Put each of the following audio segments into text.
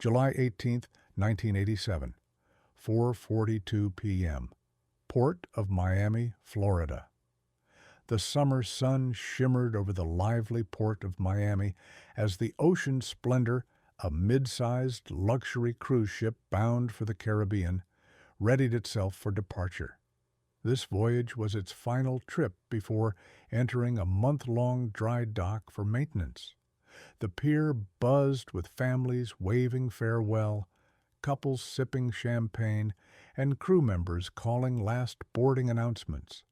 July 18, 1987, 4:42 p.m. Port of Miami, Florida. The summer sun shimmered over the lively port of Miami as the Ocean Splendor, a mid-sized luxury cruise ship bound for the Caribbean, readied itself for departure. This voyage was its final trip before entering a month-long dry dock for maintenance. The pier buzzed with families waving farewell, couples sipping champagne, and crew members calling last boarding announcements.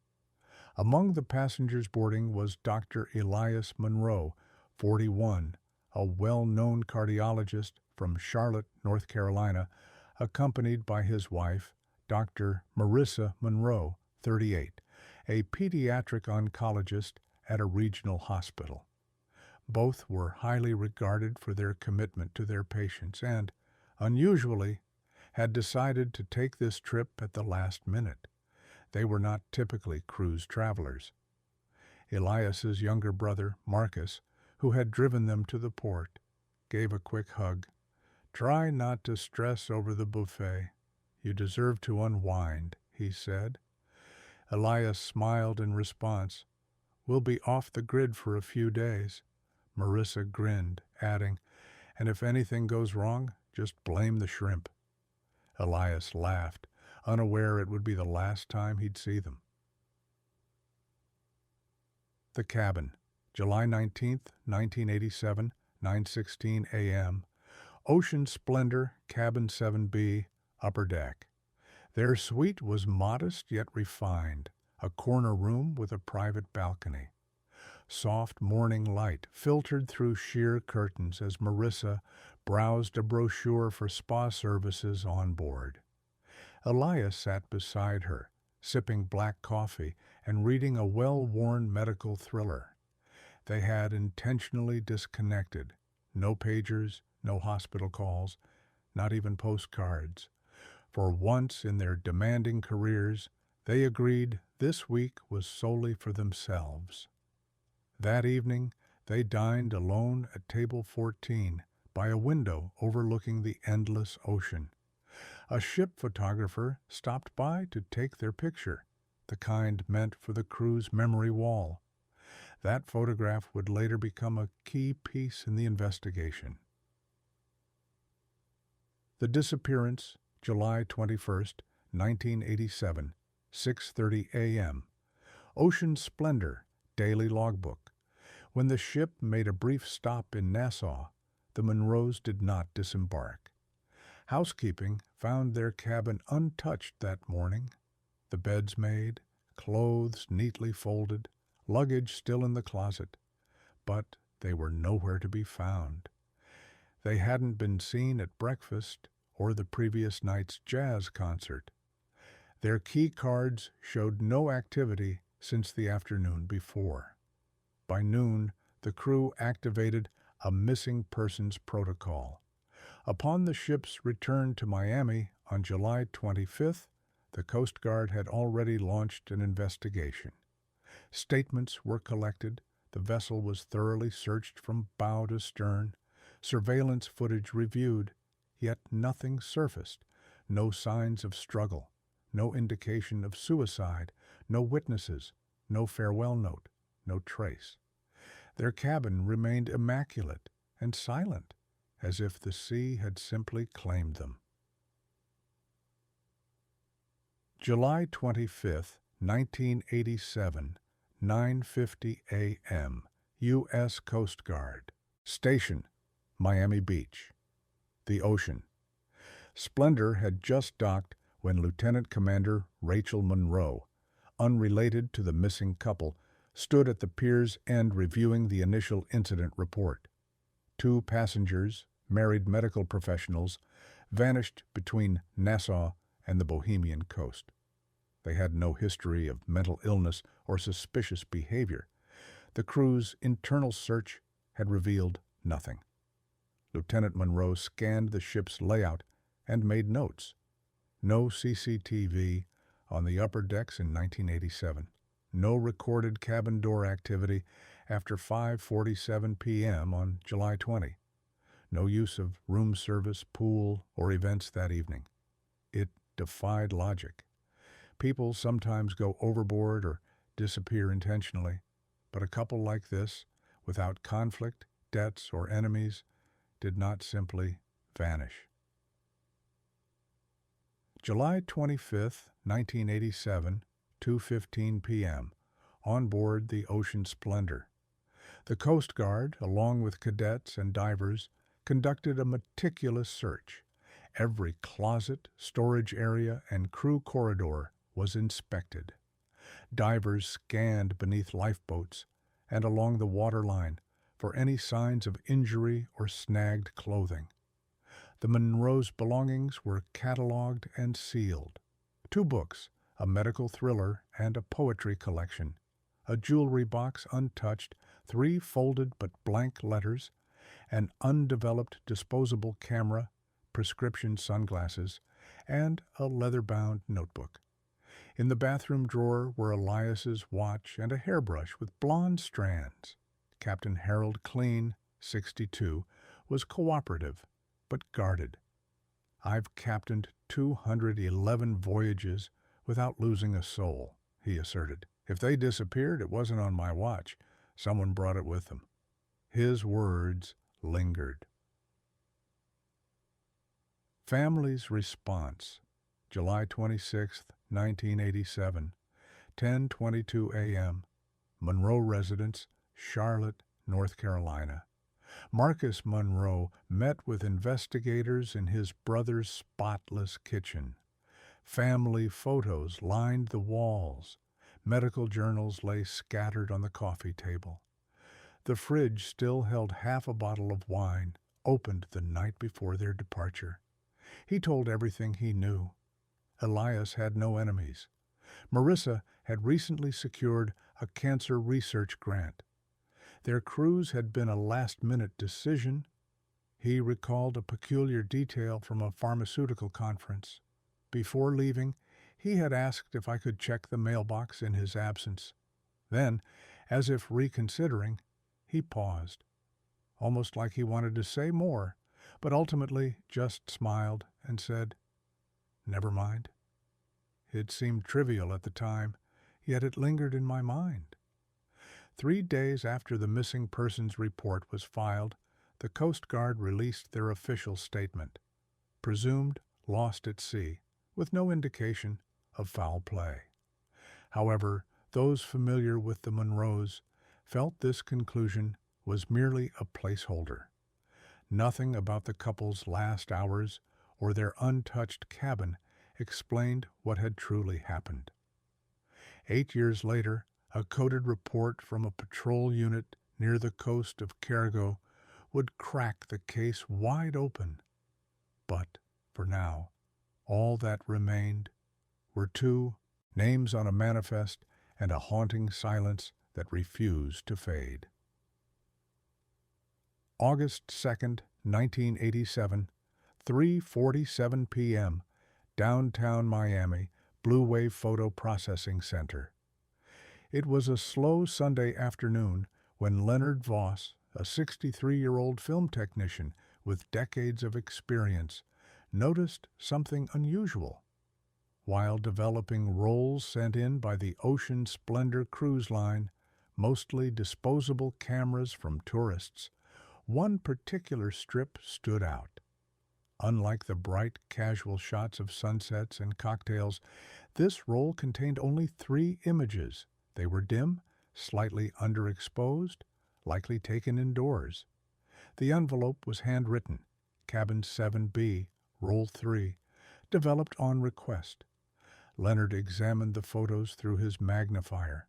Among the passengers boarding was Dr. Elias Monroe, 41, a well-known cardiologist from Charlotte, North Carolina, accompanied by his wife, Dr. Marissa Monroe, 38, a pediatric oncologist at a regional hospital. Both were highly regarded for their commitment to their patients and, unusually, had decided to take this trip at the last minute. They were not typically cruise travelers. Elias's younger brother, Marcus, who had driven them to the port, gave a quick hug. "Try not to stress over the buffet. You deserve to unwind," he said. Elias smiled in response. "We'll be off the grid for a few days." Marissa grinned, adding, "And if anything goes wrong, just blame the shrimp." Elias laughed, unaware it would be the last time he'd see them. The Cabin, July 19, 1987, 9:16 a.m. Ocean Splendor, Cabin 7B, Upper Deck. Their suite was modest yet refined, a corner room with a private balcony. Soft morning light filtered through sheer curtains as Marissa browsed a brochure for spa services on board. Elias sat beside her, sipping black coffee and reading a well-worn medical thriller. They had intentionally disconnected. No pagers, no hospital calls, not even postcards. For once in their demanding careers, they agreed this week was solely for themselves. That evening, they dined alone at table 14 by a window overlooking the endless ocean. A ship photographer stopped by to take their picture, the kind meant for the crew's memory wall. That photograph would later become a key piece in the investigation. The Disappearance, July 21, 1987, 6:30 a.m. Ocean Splendor, Daily Logbook. When the ship made a brief stop in Nassau, the Monroes did not disembark. Housekeeping found their cabin untouched that morning. The beds made, clothes neatly folded, luggage still in the closet. But they were nowhere to be found. They hadn't been seen at breakfast or the previous night's jazz concert. Their key cards showed no activity since the afternoon before. By noon, the crew activated a missing persons protocol. Upon the ship's return to Miami on July 25th, the Coast Guard had already launched an investigation. Statements were collected, the vessel was thoroughly searched from bow to stern, surveillance footage reviewed, yet nothing surfaced, no signs of struggle, no indication of suicide, no witnesses, no farewell note, no trace. Their cabin remained immaculate and silent, as if the sea had simply claimed them. July 25, 1987, 9:50 a.m. U.S. Coast Guard. Station, Miami Beach. The ocean. Splendor had just docked when Lieutenant Commander Rachel Monroe, unrelated to the missing couple, stood at the pier's end reviewing the initial incident report. 2 passengers, married medical professionals, vanished between Nassau and the Bohemian coast. They had no history of mental illness or suspicious behavior. The crew's internal search had revealed nothing. Lieutenant Monroe scanned the ship's layout and made notes. No CCTV on the upper decks in 1987. No recorded cabin door activity after 5:47 p.m. on July 20. No use of room service, pool, or events that evening. It defied logic. People sometimes go overboard or disappear intentionally, but a couple like this, without conflict, debts, or enemies, did not simply vanish. July 25th, 1987, 2:15 p.m., on board the Ocean Splendor. The Coast Guard, along with cadets and divers, conducted a meticulous search. Every closet, storage area, and crew corridor was inspected. Divers scanned beneath lifeboats and along the waterline for any signs of injury or snagged clothing. The Monroe's belongings were catalogued and sealed. 2 books, a medical thriller and a poetry collection, a jewelry box untouched, 3 folded but blank letters, an undeveloped disposable camera, prescription sunglasses, and a leather-bound notebook. In the bathroom drawer were Elias's watch and a hairbrush with blonde strands. Captain Harold Clean, 62, was cooperative, but guarded. "I've captained 211 voyages without losing a soul," he asserted. "If they disappeared, it wasn't on my watch. Someone brought it with them." His words lingered. Family's response. July 26, 1987, 10:22 a.m., Monroe residence, Charlotte, North Carolina. Marcus Monroe met with investigators in his brother's spotless kitchen. Family photos lined the walls. Medical journals lay scattered on the coffee table. The fridge still held half a bottle of wine, opened the night before their departure. He told everything he knew. Elias had no enemies. Marissa had recently secured a cancer research grant. Their cruise had been a last-minute decision. He recalled a peculiar detail from a pharmaceutical conference. Before leaving, he had asked if I could check the mailbox in his absence. Then, as if reconsidering, he paused, almost like he wanted to say more, but ultimately just smiled and said, "Never mind." It seemed trivial at the time, yet it lingered in my mind. 3 days after the missing persons report was filed, the Coast Guard released their official statement. Presumed lost at sea, with no indication of foul play. However, those familiar with the Monroes felt this conclusion was merely a placeholder. Nothing about the couple's last hours or their untouched cabin explained what had truly happened. 8 years later, a coded report from a patrol unit near the coast of Cargo would crack the case wide open. But, for now, all that remained were 2 names on a manifest and a haunting silence that refused to fade. August 2nd, 1987, 3:47 p.m., downtown Miami, Blue Wave Photo Processing Center. It was a slow Sunday afternoon when Leonard Voss, a 63-year-old film technician with decades of experience, noticed something unusual. While developing rolls sent in by the Ocean Splendor cruise line, mostly disposable cameras from tourists, one particular strip stood out. Unlike the bright, casual shots of sunsets and cocktails, this roll contained only 3 images. They were dim, slightly underexposed, likely taken indoors. The envelope was handwritten, Cabin 7B, Roll 3, developed on request. Leonard examined the photos through his magnifier.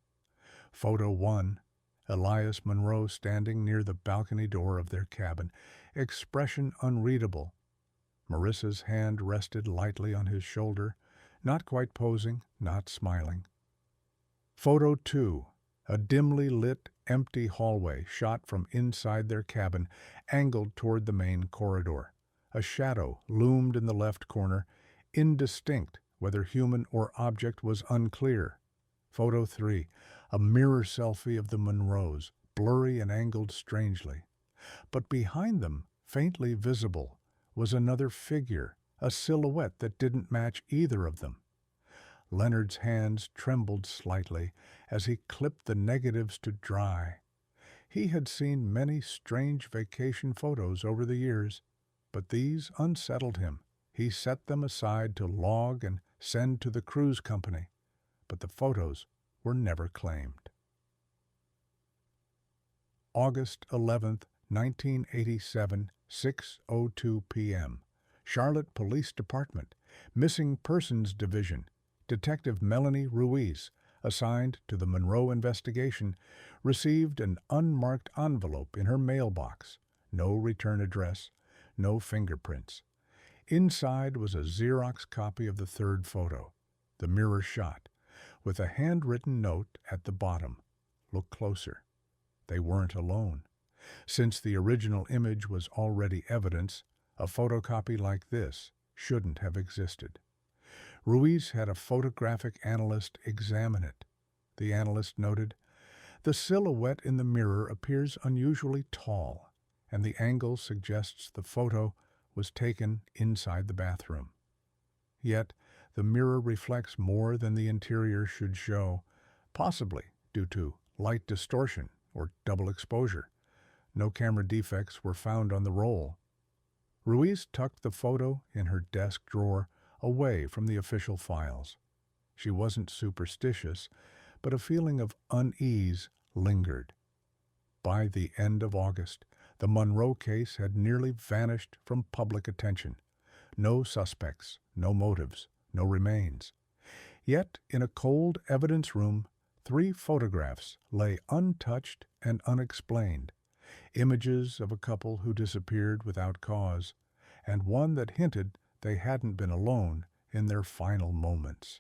Photo 1, Elias Monroe standing near the balcony door of their cabin, expression unreadable. Marissa's hand rested lightly on his shoulder, not quite posing, not smiling. Photo 2, a dimly lit, empty hallway shot from inside their cabin, angled toward the main corridor. A shadow loomed in the left corner, indistinct, whether human or object was unclear. Photo 3, a mirror selfie of the Monroes, blurry and angled strangely. But behind them, faintly visible, was another figure, a silhouette that didn't match either of them. Leonard's hands trembled slightly as he clipped the negatives to dry. He had seen many strange vacation photos over the years, but these unsettled him. He set them aside to log and send to the cruise company, but the photos were never claimed. August 11th, 1987, 6:02 p.m. Charlotte Police Department, Missing Persons Division. Detective Melanie Ruiz, assigned to the Monroe investigation, received an unmarked envelope in her mailbox. No return address, no fingerprints. Inside was a Xerox copy of the third photo, the mirror shot, with a handwritten note at the bottom. Look closer. They weren't alone. Since the original image was already evidence, a photocopy like this shouldn't have existed. Ruiz had a photographic analyst examine it. The analyst noted, "The silhouette in the mirror appears unusually tall, and the angle suggests the photo was taken inside the bathroom. Yet, the mirror reflects more than the interior should show, possibly due to light distortion or double exposure. No camera defects were found on the roll." Ruiz tucked the photo in her desk drawer away from the official files. She wasn't superstitious, but a feeling of unease lingered. By the end of August, the Monroe case had nearly vanished from public attention. No suspects, no motives, no remains. Yet, in a cold evidence room, 3 photographs lay untouched and unexplained. Images of a couple who disappeared without cause, and one that hinted they hadn't been alone in their final moments.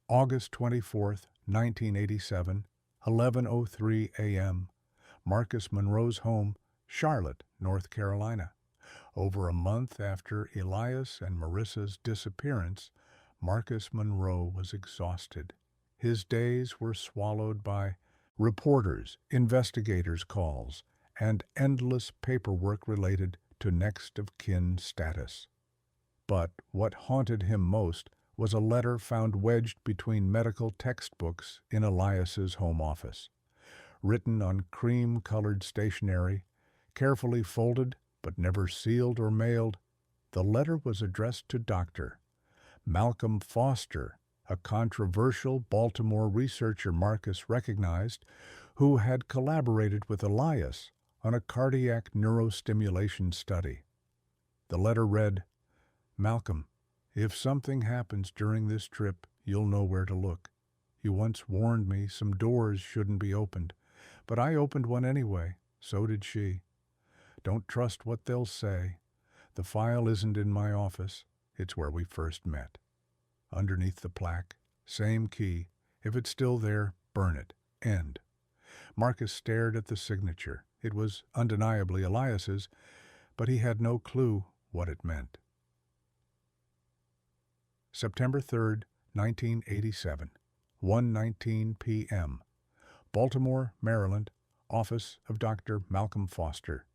August 24th, 1987, 11:03 a.m. Marcus Monroe's home, Charlotte, North Carolina. Over a month after Elias and Marissa's disappearance, Marcus Monroe was exhausted. His days were swallowed by reporters, investigators' calls, and endless paperwork related to next of kin status. But what haunted him most was a letter found wedged between medical textbooks in Elias's home office. Written on cream-colored stationery, carefully folded but never sealed or mailed, the letter was addressed to Dr. Malcolm Foster, a controversial Baltimore researcher Marcus recognized, who had collaborated with Elias on a cardiac neurostimulation study. The letter read, "Malcolm, if something happens during this trip, you'll know where to look. You once warned me some doors shouldn't be opened, but I opened one anyway, so did she. Don't trust what they'll say. The file isn't in my office. It's where we first met." Underneath the plaque, same key. If it's still there, burn it. End. Marcus stared at the signature. It was undeniably Elias's, but he had no clue what it meant. September 3rd, 1987, 1:19 p.m. Baltimore, Maryland, office of Dr. Malcolm Foster.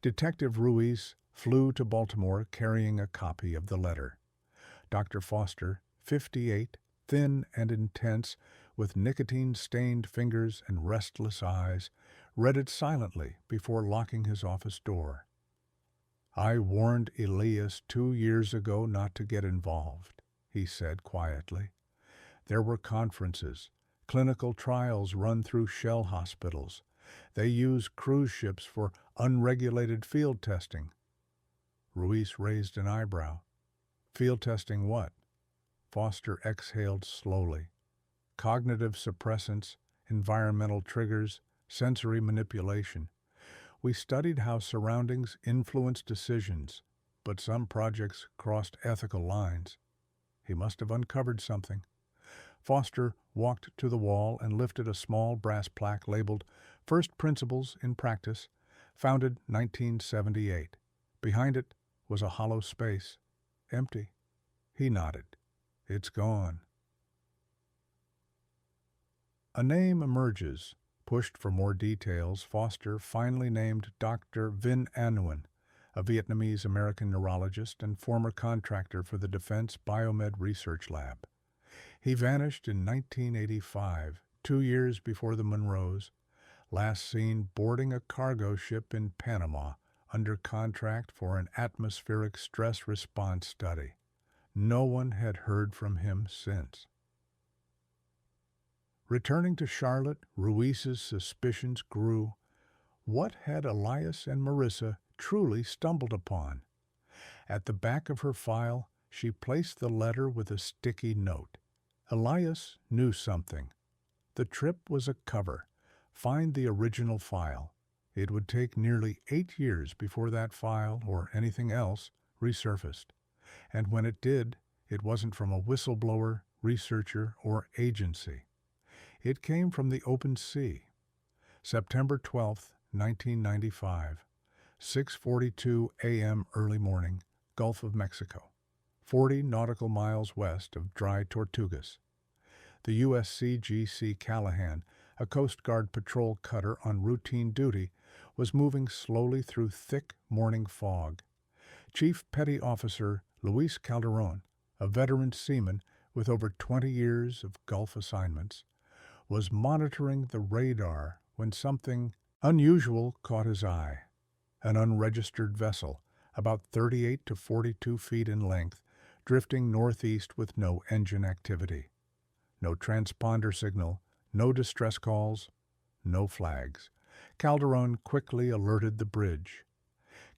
Detective Ruiz flew to Baltimore carrying a copy of the letter. Dr. Foster, 58, thin and intense, with nicotine-stained fingers and restless eyes, read it silently before locking his office door. "I warned Elias 2 years ago not to get involved," he said quietly. "There were conferences, clinical trials run through shell hospitals. They use cruise ships for unregulated field testing." Ruiz raised an eyebrow. "Field testing what?" Foster exhaled slowly. "Cognitive suppressants, environmental triggers, sensory manipulation. We studied how surroundings influence decisions, but some projects crossed ethical lines." He must have uncovered something. Foster walked to the wall and lifted a small brass plaque labeled "First Principles in Practice, founded 1978. Behind it was a hollow space, empty. He nodded. "It's gone." A name emerges, Pushed for more details, Foster finally named Dr. Vinh Nguyen, a Vietnamese-American neurologist and former contractor for the Defense Biomed Research Lab. He vanished in 1985, 2 years before the Monroes, last seen boarding a cargo ship in Panama under contract for an atmospheric stress response study. No one had heard from him since. Returning to Charlotte, Ruiz's suspicions grew. What had Elias and Marissa truly stumbled upon? At the back of her file, she placed the letter with a sticky note. Elias knew something. The trip was a cover. Find the original file. It would take nearly 8 years before that file, or anything else, resurfaced. And when it did, it wasn't from a whistleblower, researcher, or agency. It came from the open sea. September 12, 1995, 6:42 a.m. early morning, Gulf of Mexico, 40 nautical miles west of Dry Tortugas. The USCGC Callahan, a Coast Guard patrol cutter on routine duty, was moving slowly through thick morning fog. Chief Petty Officer Luis Calderon, a veteran seaman with over 20 years of Gulf assignments, was monitoring the radar when something unusual caught his eye. An unregistered vessel, about 38 to 42 feet in length, drifting northeast with no engine activity. No transponder signal, no distress calls, no flags. Calderon quickly alerted the bridge.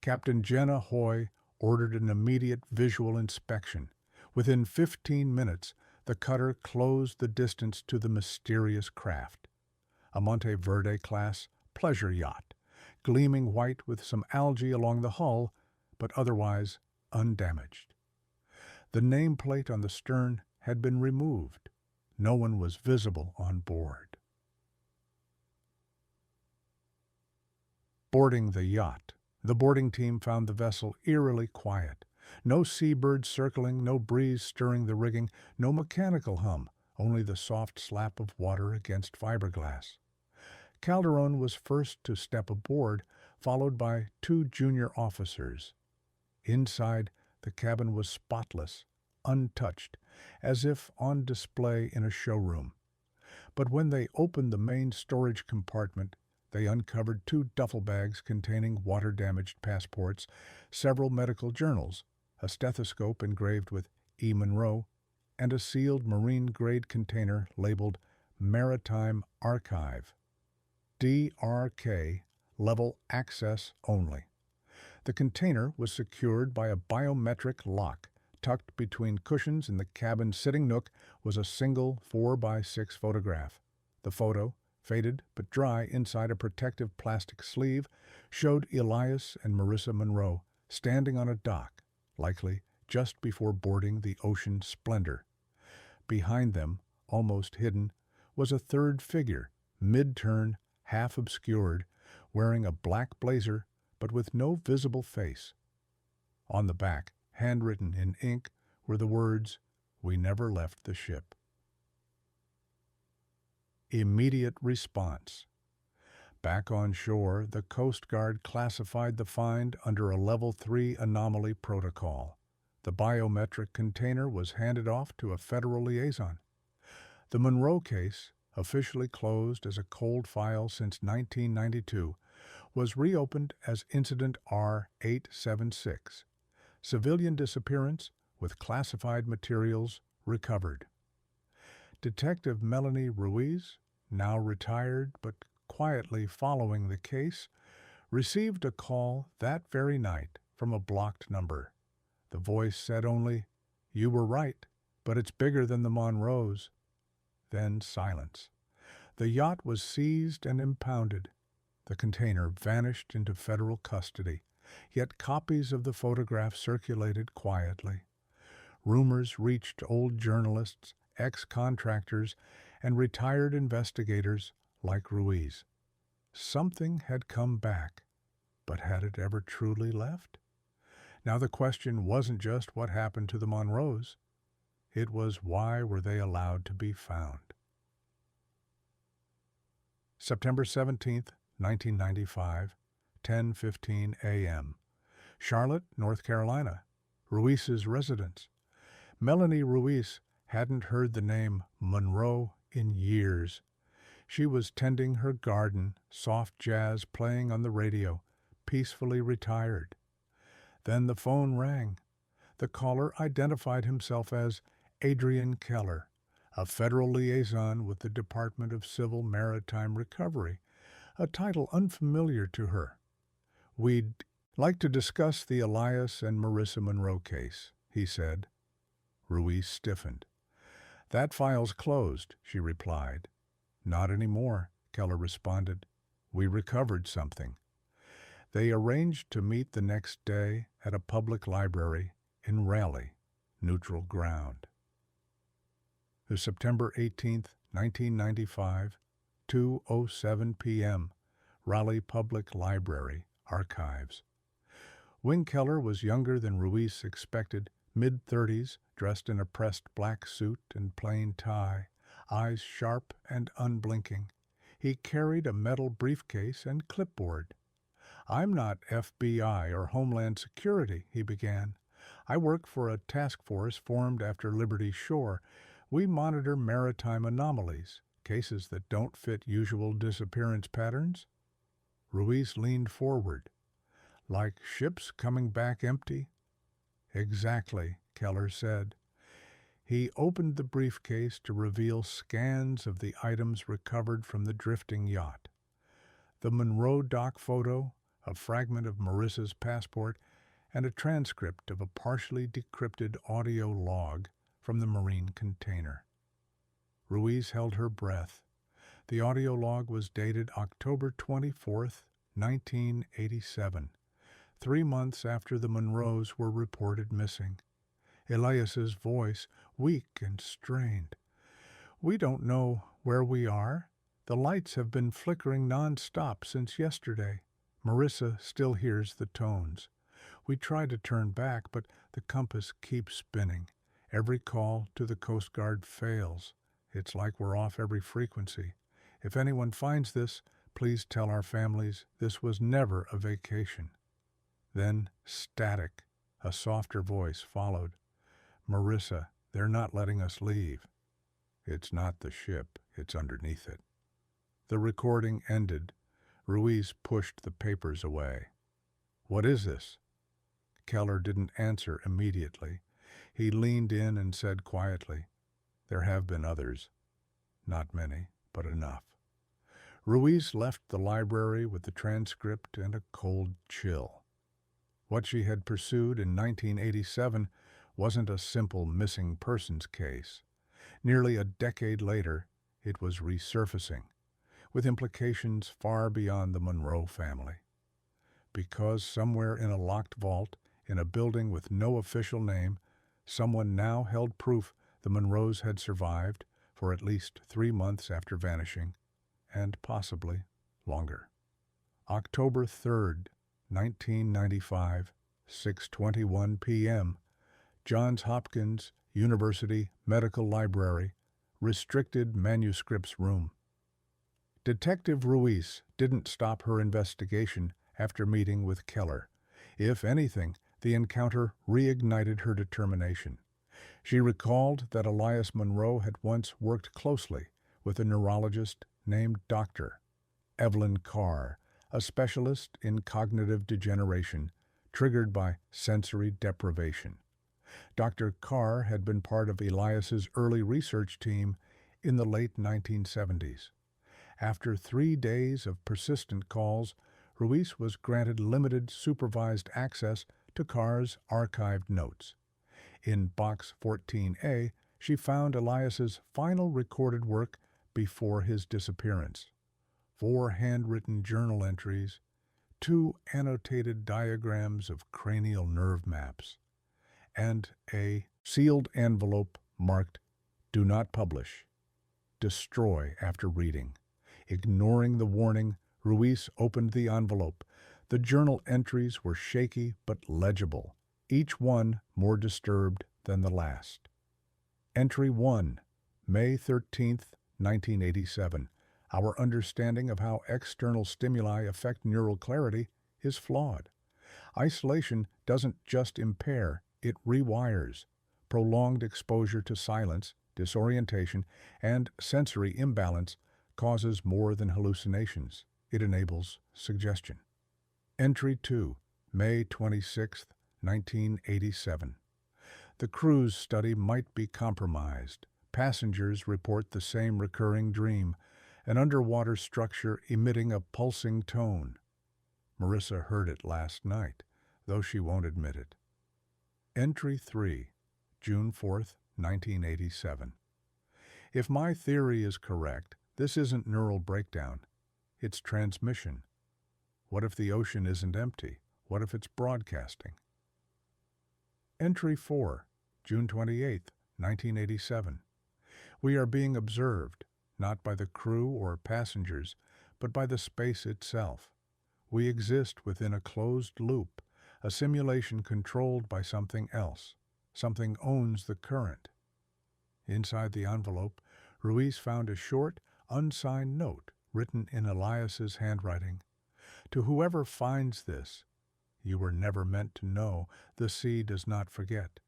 Captain Jenna Hoy ordered an immediate visual inspection. Within 15 minutes, the cutter closed the distance to the mysterious craft. A Monteverde-class pleasure yacht, gleaming white with some algae along the hull, but otherwise undamaged. The nameplate on the stern had been removed. No one was visible on board. Boarding the yacht, the boarding team found the vessel eerily quiet. No seabirds circling, no breeze stirring the rigging, no mechanical hum, only the soft slap of water against fiberglass. Calderon was first to step aboard, followed by 2 junior officers. Inside, the cabin was spotless, untouched, as if on display in a showroom. But when they opened the main storage compartment, they uncovered 2 duffel bags containing water-damaged passports, several medical journals, a stethoscope engraved with E. Monroe, and a sealed marine-grade container labeled Maritime Archive. DRK, level access only. The container was secured by a biometric lock. Tucked between cushions in the cabin sitting nook was a single 4x6 photograph. The photo, faded but dry inside a protective plastic sleeve, showed Elias and Marissa Monroe standing on a dock, likely just before boarding the Ocean Splendor. Behind them, almost hidden, was a third figure, mid-turn, half obscured, wearing a black blazer but with no visible face. On the back, handwritten in ink, were the words, "We never left the ship." Immediate response. Back on shore, the Coast Guard classified the find under a Level 3 anomaly protocol. The biometric container was handed off to a federal liaison. The Monroe case, officially closed as a cold file since 1992, was reopened as Incident R-876. Civilian disappearance with classified materials recovered. Detective Melanie Ruiz, now retired but quietly following the case, received a call that very night from a blocked number. The voice said only, "You were right, but it's bigger than the Monroes." Then silence. The yacht was seized and impounded. The container vanished into federal custody, yet copies of the photograph circulated quietly. Rumors reached old journalists, ex-contractors, and retired investigators like Ruiz. Something had come back, but had it ever truly left? Now the question wasn't just what happened to the Monroes. It was why were they allowed to be found? September 17th, 1995, 10:15 a.m. Charlotte, North Carolina. Ruiz's residence. Melanie Ruiz hadn't heard the name Monroe in years. She was tending her garden, soft jazz playing on the radio, peacefully retired. Then the phone rang. The caller identified himself as Adrian Keller, a federal liaison with the Department of Civil Maritime Recovery, a title unfamiliar to her. "We'd like to discuss the Elias and Marissa Monroe case," he said. Ruiz stiffened. "That file's closed," she replied. "Not anymore," Keller responded. "We recovered something." They arranged to meet the next day at a public library in Raleigh, neutral ground. The September 18th, 1995, 2:07 p.m., Raleigh Public Library, Archives. Wing Keller was younger than Ruiz expected, mid-30s, dressed in a pressed black suit and plain tie, eyes sharp and unblinking. He carried a metal briefcase and clipboard. "I'm not FBI or Homeland Security," he began. "I work for a task force formed after Liberty Shore. We monitor maritime anomalies, cases that don't fit usual disappearance patterns." Ruiz leaned forward. "Like ships coming back empty?" "Exactly," Keller said. He opened the briefcase to reveal scans of the items recovered from the drifting yacht. The Monroe dock photo, a fragment of Marissa's passport, and a transcript of a partially decrypted audio log from the marine container. Ruiz held her breath. The audio log was dated October 24th, 1987, 3 months after the Monroes were reported missing. Elias's voice, weak and strained. "We don't know where we are. The lights have been flickering non-stop since yesterday. Marissa still hears the tones. We try to turn back, but the compass keeps spinning. Every call to the Coast Guard fails. It's like we're off every frequency. If anyone finds this, please tell our families this was never a vacation." Then static, a softer voice followed. "Marissa, they're not letting us leave." "It's not the ship, it's underneath it." The recording ended. Ruiz pushed the papers away. "What is this?" Keller didn't answer immediately. He leaned in and said quietly, "There have been others. Not many, but enough." Ruiz left the library with the transcript and a cold chill. What she had pursued in 1987 wasn't a simple missing persons case. Nearly a decade later, it was resurfacing, with implications far beyond the Monroe family. Because somewhere in a locked vault, in a building with no official name, someone now held proof the Monroes had survived for at least 3 months after vanishing, and possibly longer. October 3rd, 1995, 6:21 p.m., Johns Hopkins University Medical Library, Restricted Manuscripts Room. Detective Ruiz didn't stop her investigation after meeting with Keller. If anything, the encounter reignited her determination. She recalled that Elias Monroe had once worked closely with a neurologist named Dr. Evelyn Carr, a specialist in cognitive degeneration triggered by sensory deprivation. Dr. Carr had been part of Elias's early research team in the late 1970s. After 3 days of persistent calls, Ruiz was granted limited supervised access to Carr's archived notes. In Box 14A, she found Elias's final recorded work before his disappearance. 4 handwritten journal entries, 2 annotated diagrams of cranial nerve maps, and a sealed envelope marked "Do not publish. Destroy after reading." Ignoring the warning, Ruiz opened the envelope. The journal entries were shaky but legible, each one more disturbed than the last. Entry 1, May 13th, 1987. Our understanding of how external stimuli affect neural clarity is flawed. Isolation doesn't just impair, it rewires. Prolonged exposure to silence, disorientation, and sensory imbalance causes more than hallucinations. It enables suggestion. Entry 2, May 26, 1987. The cruise study might be compromised. Passengers report the same recurring dream, an underwater structure emitting a pulsing tone. Marissa heard it last night, though she won't admit it. Entry 3, June 4th, 1987. If my theory is correct, this isn't neural breakdown. It's transmission. What if the ocean isn't empty? What if it's broadcasting? Entry 4, June 28th, 1987. We are being observed, not by the crew or passengers, but by the space itself. We exist within a closed loop, a simulation controlled by something else. Something owns the current. Inside the envelope, Ruiz found a short, unsigned note written in Elias's handwriting. To whoever finds this, you were never meant to know. The sea does not forget.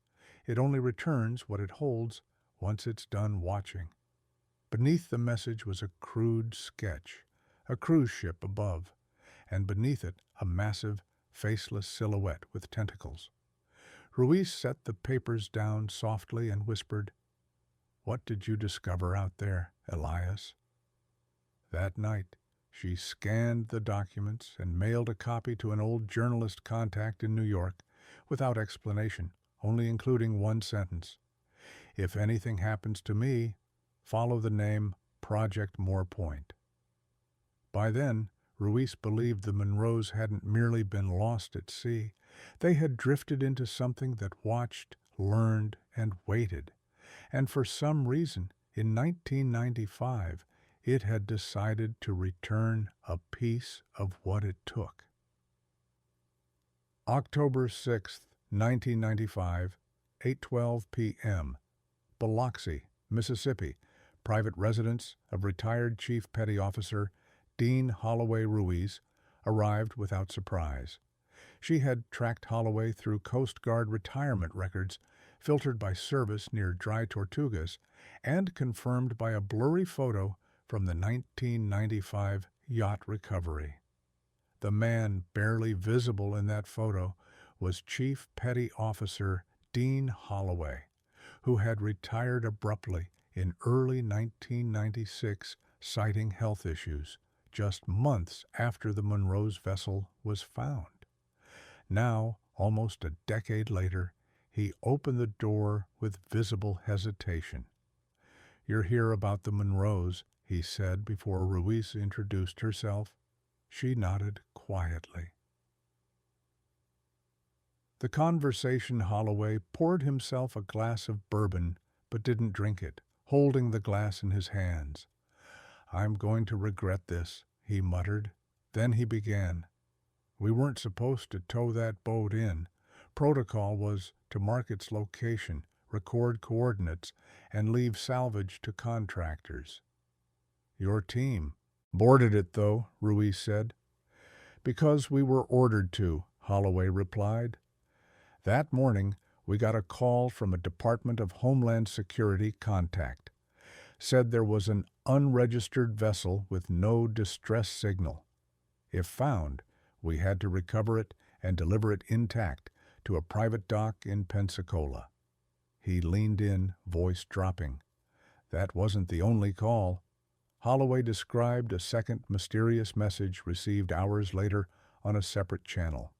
It only returns what it holds once it's done watching. Beneath the message was a crude sketch, a cruise ship above, and beneath it a massive, faceless silhouette with tentacles. Ruiz set the papers down softly and whispered, "What did you discover out there, Elias?" That night, she scanned the documents and mailed a copy to an old journalist contact in New York, without explanation, only including one sentence. "If anything happens to me, follow the name Project Morepoint." By then, Ruiz believed the Monroes hadn't merely been lost at sea. They had drifted into something that watched, learned, and waited. And for some reason, in 1995, it had decided to return a piece of what it took. October 6th, 1995, 8:12 p.m. Biloxi, Mississippi, private residence of retired Chief Petty Officer Dean Holloway Ruiz, arrived without surprise. She had tracked Holloway through Coast Guard retirement records, filtered by service near Dry Tortugas, and confirmed by a blurry photo from the 1995 yacht recovery. The man barely visible in that photo was Chief Petty Officer Dean Holloway, who had retired abruptly in early 1996, citing health issues, just months after the Monroe's vessel was found. Now, almost a decade later, he opened the door with visible hesitation. "You're here about the Monroes," he said before Ruiz introduced herself. She nodded quietly. The conversation Holloway poured himself a glass of bourbon, but didn't drink it, holding the glass in his hands. "I'm going to regret this," he muttered. Then he began. "We weren't supposed to tow that boat in. Protocol was to mark its location, record coordinates, and leave salvage to contractors. Your team boarded it, though," Ruiz said. "Because we were ordered to," Holloway replied. "That morning, we got a call from a Department of Homeland Security contact. Said there was an unregistered vessel with no distress signal. If found, we had to recover it and deliver it intact to a private dock in Pensacola." He leaned in, voice dropping. That wasn't the only call. Holloway described a second mysterious message received hours later on a separate channel.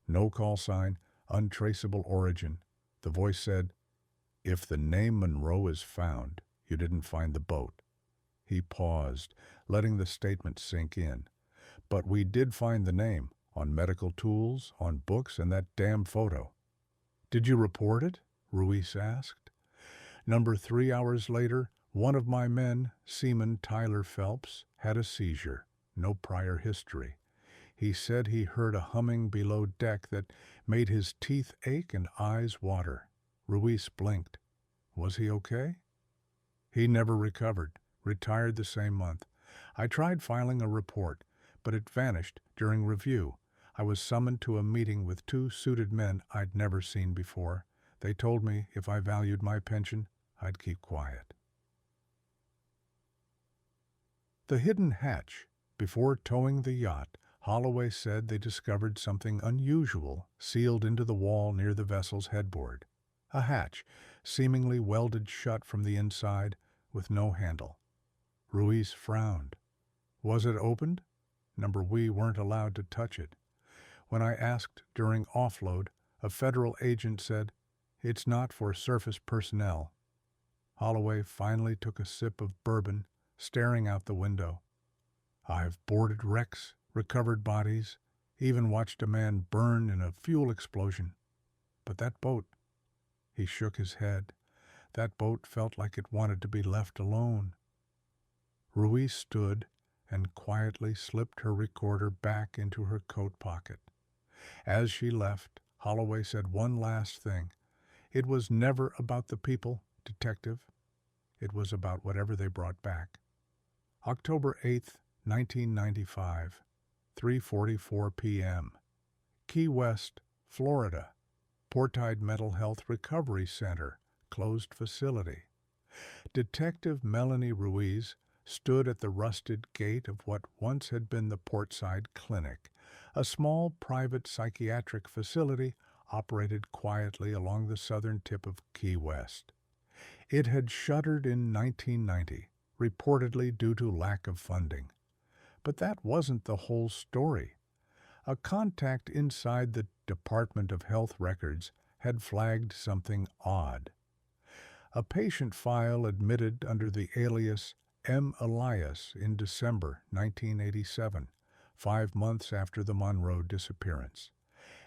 No call sign, untraceable origin. The voice said, "If the name Monroe is found, you didn't find the boat." He paused, letting the statement sink in. "But we did find the name, on medical tools, on books, and that damn photo." "Did you report it?" Ruiz asked. Number 3 hours later, one of my men, Seaman Tyler Phelps, had a seizure. No prior history. He said he heard a humming below deck that made his teeth ache and eyes water. Ruiz blinked. Was he okay? "He never recovered. Retired the same month. I tried filing a report, but it vanished during review. I was summoned to a meeting with two suited men I'd never seen before. They told me if I valued my pension, I'd keep quiet. The hidden hatch. Before towing the yacht, Holloway said they discovered something unusual sealed into the wall near the vessel's headboard. A hatch, seemingly welded shut from the inside, with no handle. Ruiz frowned. Was it opened? We weren't allowed to touch it. When I asked during offload, a federal agent said, "It's not for surface personnel." Holloway finally took a sip of bourbon, staring out the window. I've boarded wrecks, recovered bodies, even watched a man burn in a fuel explosion. But that boat, he shook his head. That boat felt like it wanted to be left alone. Ruiz stood and quietly slipped her recorder back into her coat pocket. As she left, Holloway said one last thing. It was never about the people, Detective. It was about whatever they brought back. October 8th, 1995, 3:44 p.m. Key West, Florida. Portide Mental Health Recovery Center, closed facility. Detective Melanie Ruiz stood at the rusted gate of what once had been the Portside Clinic, a small private psychiatric facility operated quietly along the southern tip of Key West. It had shuttered in 1990, reportedly due to lack of funding. But that wasn't the whole story. A contact inside the Department of Health Records had flagged something odd. A patient file admitted under the alias M. Elias in December 1987, 5 months after the Monroe disappearance,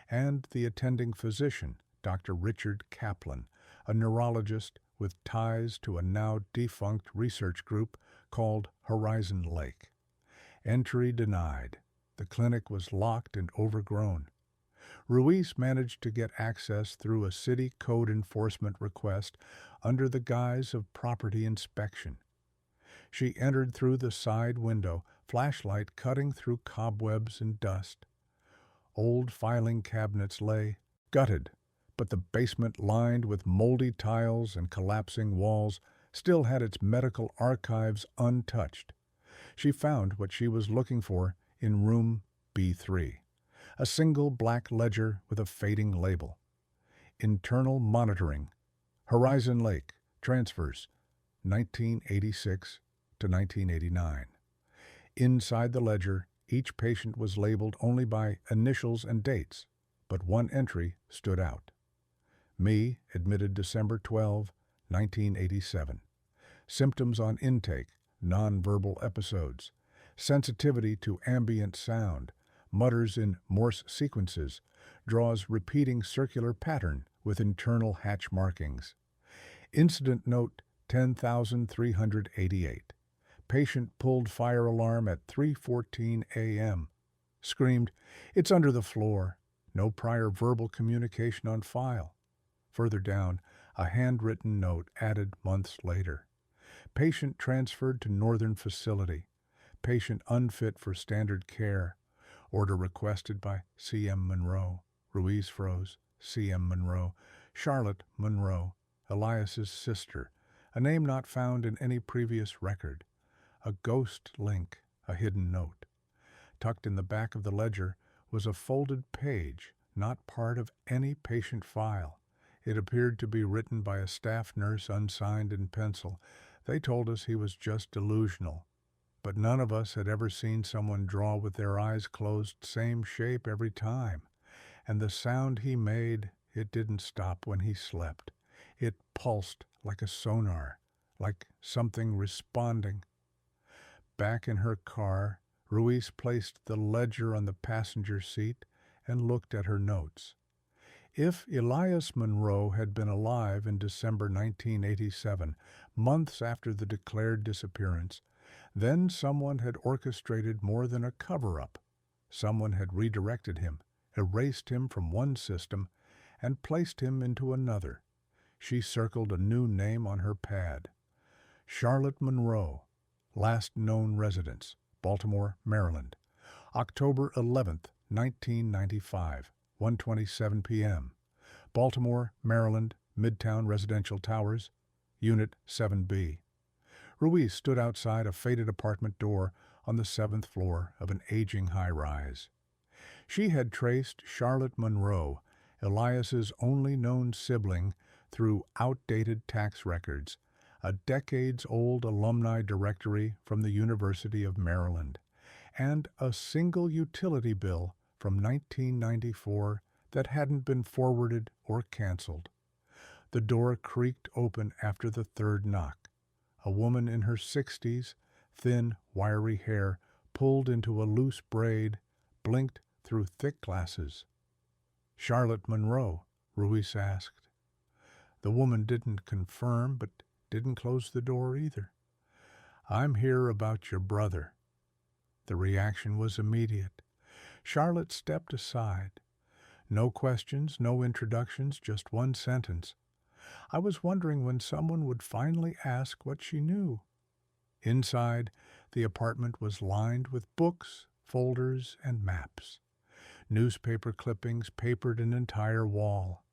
and the attending physician, Dr. Richard Kaplan, a neurologist with ties to a now defunct research group called Horizon Lake. Entry denied. The clinic was locked and overgrown. Ruiz managed to get access through a city code enforcement request under the guise of property inspection. She entered through the side window, flashlight cutting through cobwebs and dust. Old filing cabinets lay, gutted, but the basement lined with moldy tiles and collapsing walls still had its medical archives untouched. She found what she was looking for in room B3, a single black ledger with a fading label. Internal monitoring, Horizon Lake, transfers, 1986 to 1989. Inside the ledger, each patient was labeled only by initials and dates, but one entry stood out. Me, admitted December 12, 1987. Symptoms on intake, nonverbal episodes, sensitivity to ambient sound, mutters in Morse sequences, draws repeating circular pattern with internal hatch markings. Incident note 10,388. Patient pulled fire alarm at 3:14 a.m. Screamed, "It's under the floor." No prior verbal communication on file. Further down, a handwritten note added months later. Patient transferred to Northern Facility. Patient unfit for standard care. Order requested by C.M. Monroe. Ruiz froze. C.M. Monroe. Charlotte Monroe, Elias's sister. A name not found in any previous record. A ghost link, a hidden note. Tucked in the back of the ledger was a folded page, not part of any patient file. It appeared to be written by a staff nurse unsigned in pencil. They told us he was just delusional. But none of us had ever seen someone draw with their eyes closed, same shape every time. And the sound he made, it didn't stop when he slept. It pulsed like a sonar, like something responding. Back in her car, Ruiz placed the ledger on the passenger seat and looked at her notes. If Elias Monroe had been alive in December 1987, months after the declared disappearance, then someone had orchestrated more than a cover-up. Someone had redirected him, erased him from one system, and placed him into another. She circled a new name on her pad. Charlotte Monroe, last known residence, Baltimore, Maryland. October 11th, 1995, 1:27 p.m. Baltimore, Maryland, Midtown Residential Towers, Unit 7B. Ruiz stood outside a faded apartment door on the 7th floor of an aging high-rise. She had traced Charlotte Monroe, Elias's only known sibling, through outdated tax records, a decades-old alumni directory from the University of Maryland, and a single utility bill from 1994 that hadn't been forwarded or canceled. The door creaked open after the third knock. A woman in her 60s, thin, wiry hair pulled into a loose braid, blinked through thick glasses. "Charlotte Monroe?" Ruiz asked. The woman didn't confirm, but didn't close the door either. "I'm here about your brother." The reaction was immediate. Charlotte stepped aside. No questions, no introductions, just one sentence. I was wondering when someone would finally ask what she knew. Inside, the apartment was lined with books, folders, and maps. Newspaper clippings papered an entire wall.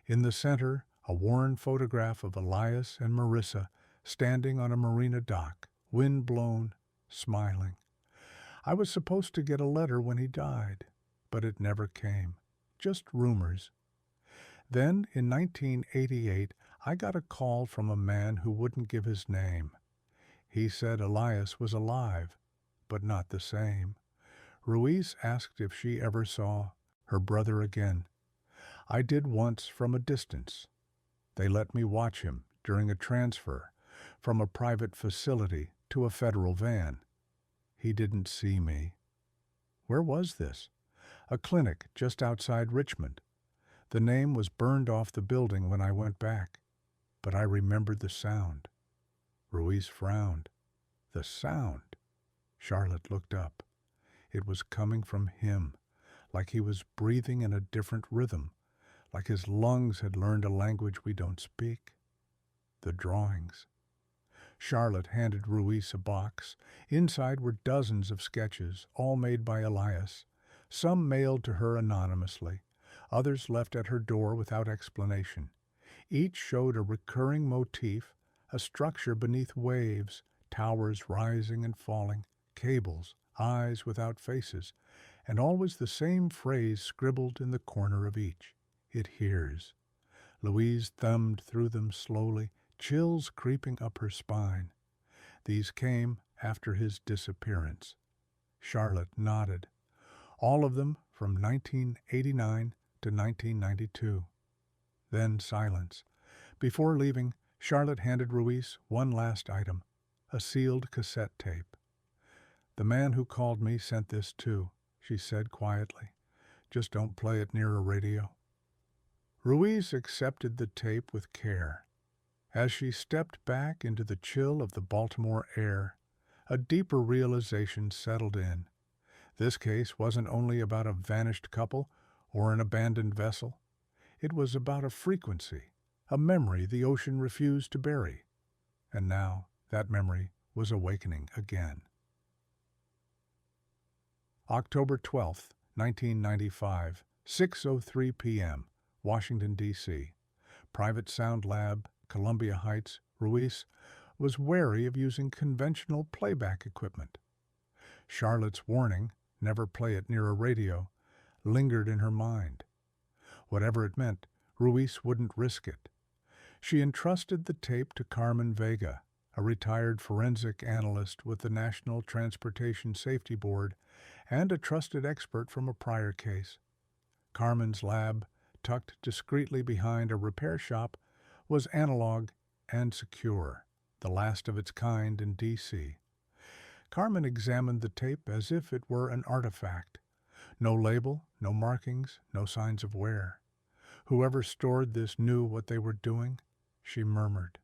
In the center, a worn photograph of Elias and Marissa standing on a marina dock, wind-blown, smiling. I was supposed to get a letter when he died, but it never came. Just rumors. Then, in 1988, I got a call from a man who wouldn't give his name. He said Elias was alive, but not the same. Ruiz asked if she ever saw her brother again. I did once from a distance. They let me watch him during a transfer from a private facility to a federal van. He didn't see me. Where was this? A clinic just outside Richmond. The name was burned off the building when I went back, but I remembered the sound. Ruiz frowned. The sound. Charlotte looked up. It was coming from him, like he was breathing in a different rhythm, like his lungs had learned a language we don't speak. The drawings. Charlotte handed Ruiz a box. Inside were dozens of sketches, all made by Elias, some mailed to her anonymously, others left at her door without explanation. Each showed a recurring motif, a structure beneath waves, towers rising and falling, cables, eyes without faces, and always the same phrase scribbled in the corner of each. It hears. Louise thumbed through them slowly, chills creeping up her spine. These came after his disappearance. Charlotte nodded. All of them from 1989 to 1992. Then silence. Before leaving, Charlotte handed Ruiz one last item, a sealed cassette tape. "The man who called me sent this too," she said quietly. "Just don't play it near a radio." Ruiz accepted the tape with care. As she stepped back into the chill of the Baltimore air, a deeper realization settled in. This case wasn't only about a vanished couple or an abandoned vessel. It was about a frequency, a memory the ocean refused to bury. And now that memory was awakening again. October 12th, 1995, 6:03 p.m., Washington, D.C. Private Sound Lab, Columbia Heights. Ruiz was wary of using conventional playback equipment. Charlotte's warning, never play it near a radio, lingered in her mind. Whatever it meant, Ruiz wouldn't risk it. She entrusted the tape to Carmen Vega, a retired forensic analyst with the National Transportation Safety Board and a trusted expert from a prior case. Carmen's lab, tucked discreetly behind a repair shop, was analog and secure, the last of its kind in D.C. Carmen examined the tape as if it were an artifact. No label, no markings, no signs of wear. Whoever stored this knew what they were doing, she murmured.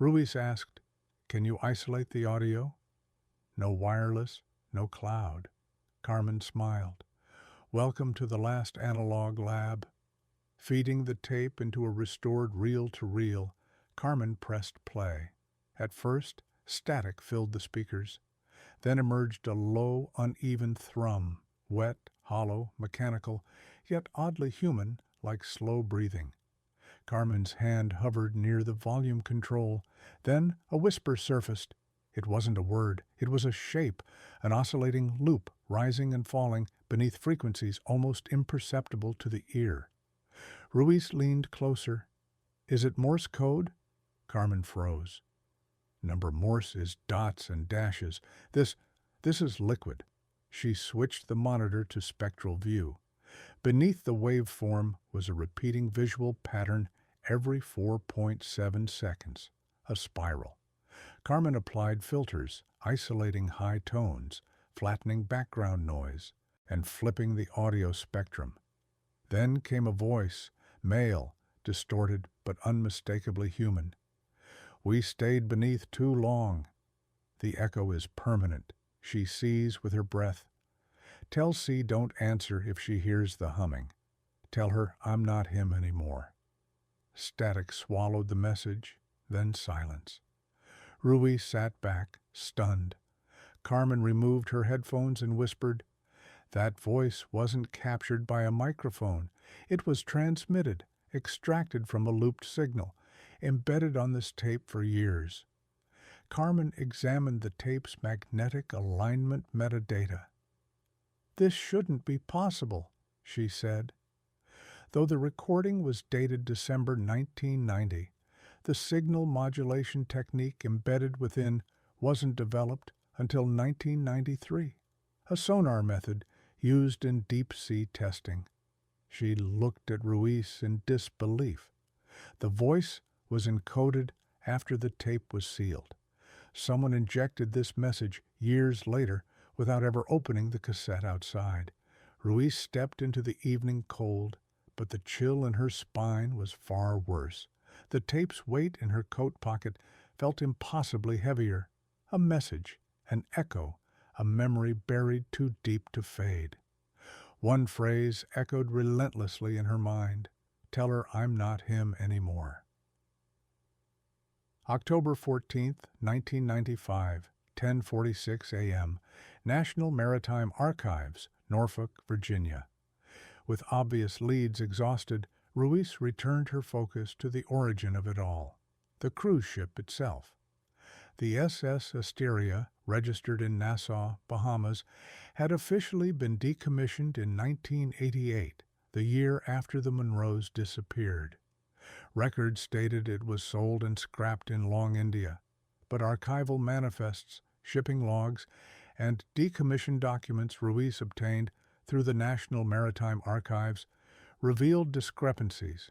Ruiz asked, "Can you isolate the audio?" "No wireless, no cloud." Carmen smiled. "Welcome to the last analog lab." Feeding the tape into a restored reel-to-reel, Carmen pressed play. At first, static filled the speakers. Then emerged a low, uneven thrum, wet, hollow, mechanical, yet oddly human, like slow breathing. Carmen's hand hovered near the volume control. Then a whisper surfaced. It wasn't a word, it was a shape, an oscillating loop, rising and falling beneath frequencies almost imperceptible to the ear. Ruiz leaned closer. "Is it Morse code?" Carmen froze. "Number Morse is dots and dashes. This is liquid." She switched the monitor to spectral view. Beneath the waveform was a repeating visual pattern every 4.7 seconds, a spiral. Carmen applied filters, isolating high tones, flattening background noise, and flipping the audio spectrum. Then came a voice, male, distorted but unmistakably human. "We stayed beneath too long." The echo is permanent. She sees with her breath. "Tell C don't answer if she hears the humming. Tell her I'm not him anymore." Static swallowed the message, then silence. Rui sat back, stunned. Carmen removed her headphones and whispered, "That voice wasn't captured by a microphone. It was transmitted, extracted from a looped signal, embedded on this tape for years." Carmen examined the tape's magnetic alignment metadata. "This shouldn't be possible," she said. Though the recording was dated December 1990, the signal modulation technique embedded within wasn't developed until 1993, a sonar method used in deep-sea testing. She looked at Ruiz in disbelief. The voice was encoded after the tape was sealed. Someone injected this message years later without ever opening the cassette outside. Ruiz stepped into the evening cold, but the chill in her spine was far worse. The tape's weight in her coat pocket felt impossibly heavier. A message, an echo, a memory buried too deep to fade. One phrase echoed relentlessly in her mind. "Tell her I'm not him anymore." October 14th, 1995, 10:46 a.m., National Maritime Archives, Norfolk, Virginia. With obvious leads exhausted, Ruiz returned her focus to the origin of it all, the cruise ship itself. The SS Asteria, registered in Nassau, Bahamas, had officially been decommissioned in 1988, the year after the Monroes disappeared. Records stated it was sold and scrapped in Long, India, but archival manifests, shipping logs, and decommissioned documents Ruiz obtained through the National Maritime Archives revealed discrepancies.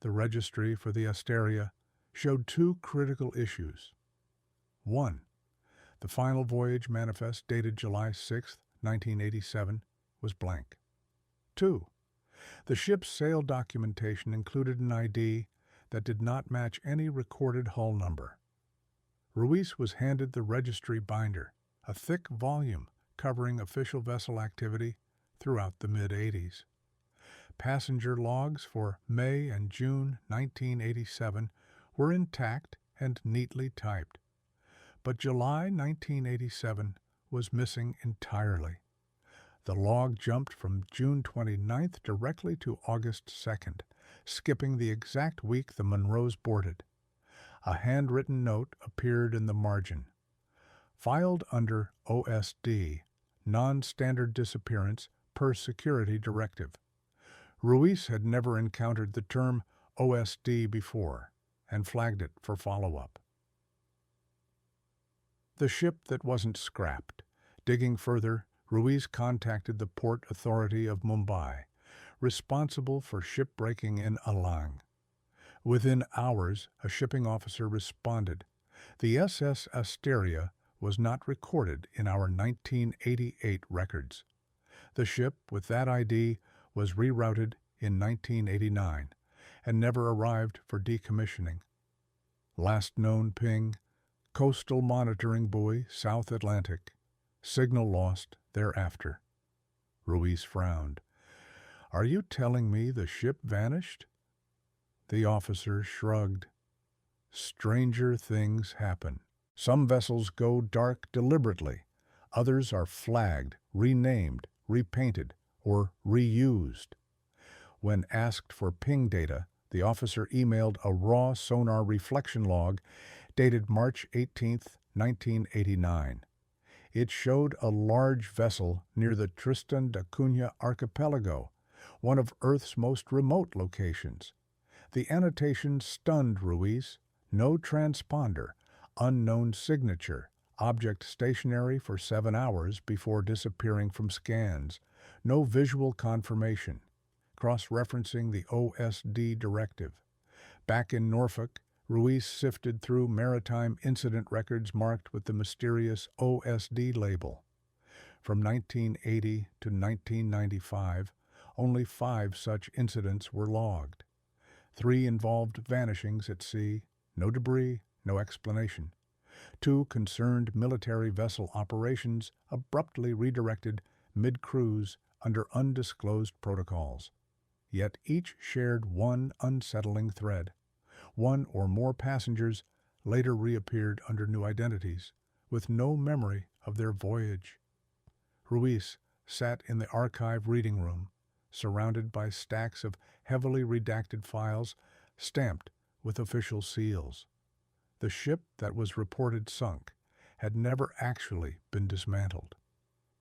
The registry for the Asteria showed two critical issues. 1. The final voyage manifest dated July 6, 1987, was blank. 2. The ship's sail documentation included an ID that did not match any recorded hull number. Ruiz was handed the registry binder, a thick volume covering official vessel activity throughout the mid-'80s. Passenger logs for May and June 1987 were intact and neatly typed. But July 1987 was missing entirely. The log jumped from June 29th directly to August 2nd, skipping the exact week the Monroes boarded. A handwritten note appeared in the margin. Filed under OSD, Non-Standard Disappearance per Security Directive. Ruiz had never encountered the term OSD before and flagged it for follow-up. The ship that wasn't scrapped. Digging further, Ruiz contacted the Port Authority of Mumbai, responsible for shipbreaking in Alang. Within hours, a shipping officer responded. The SS Asteria was not recorded in our 1988 records. The ship with that ID was rerouted in 1989 and never arrived for decommissioning. Last known ping, coastal monitoring buoy, South Atlantic. Signal lost thereafter. Ruiz frowned. "Are you telling me the ship vanished?" The officer shrugged. "Stranger things happen. Some vessels go dark deliberately. Others are flagged, renamed, repainted, or reused. When asked for ping data, the officer emailed a raw sonar reflection log dated March 18, 1989. It showed a large vessel near the Tristan da Cunha archipelago, one of Earth's most remote locations. The annotation stunned Ruiz. No transponder, unknown signature, object stationary for 7 hours before disappearing from scans, no visual confirmation, cross-referencing the OSD directive. Back in Norfolk, Ruiz sifted through maritime incident records marked with the mysterious OSD label. From 1980 to 1995, only 5 such incidents were logged. 3 involved vanishings at sea, no debris, no explanation. 2 concerned military vessel operations abruptly redirected mid-cruise under undisclosed protocols. Yet each shared one unsettling thread. 1 or more passengers later reappeared under new identities, with no memory of their voyage. Ruiz sat in the archive reading room, surrounded by stacks of heavily redacted files stamped with official seals. The ship that was reported sunk had never actually been dismantled.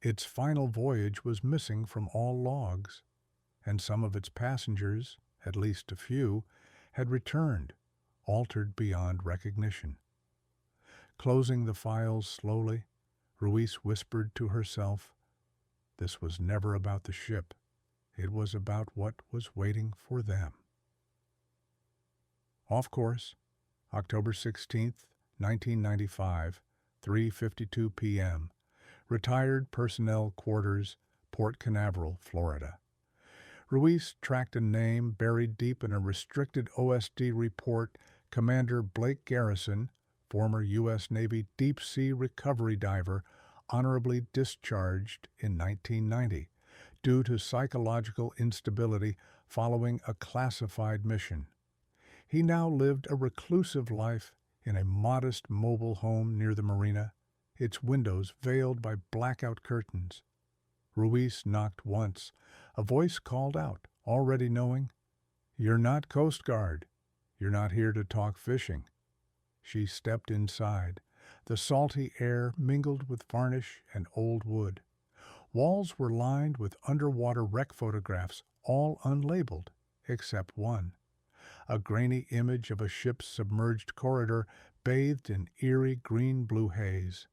Its final voyage was missing from all logs, and some of its passengers, at least a few, had returned, altered beyond recognition. Closing the files slowly, Ruiz whispered to herself, "This was never about the ship. It was about what was waiting for them." Off course, October 16th, 1995, 3:52 p.m., Retired Personnel Quarters, Port Canaveral, Florida. Ruiz tracked a name buried deep in a restricted OSD report. Commander Blake Garrison, former U.S. Navy deep-sea recovery diver, honorably discharged in 1990 due to psychological instability following a classified mission. He now lived a reclusive life in a modest mobile home near the marina, its windows veiled by blackout curtains. Ruiz knocked once. A voice called out, already knowing, "You're not Coast Guard. You're not here to talk fishing." She stepped inside. The salty air mingled with varnish and old wood. Walls were lined with underwater wreck photographs, all unlabeled, except one. A grainy image of a ship's submerged corridor bathed in eerie green-blue haze.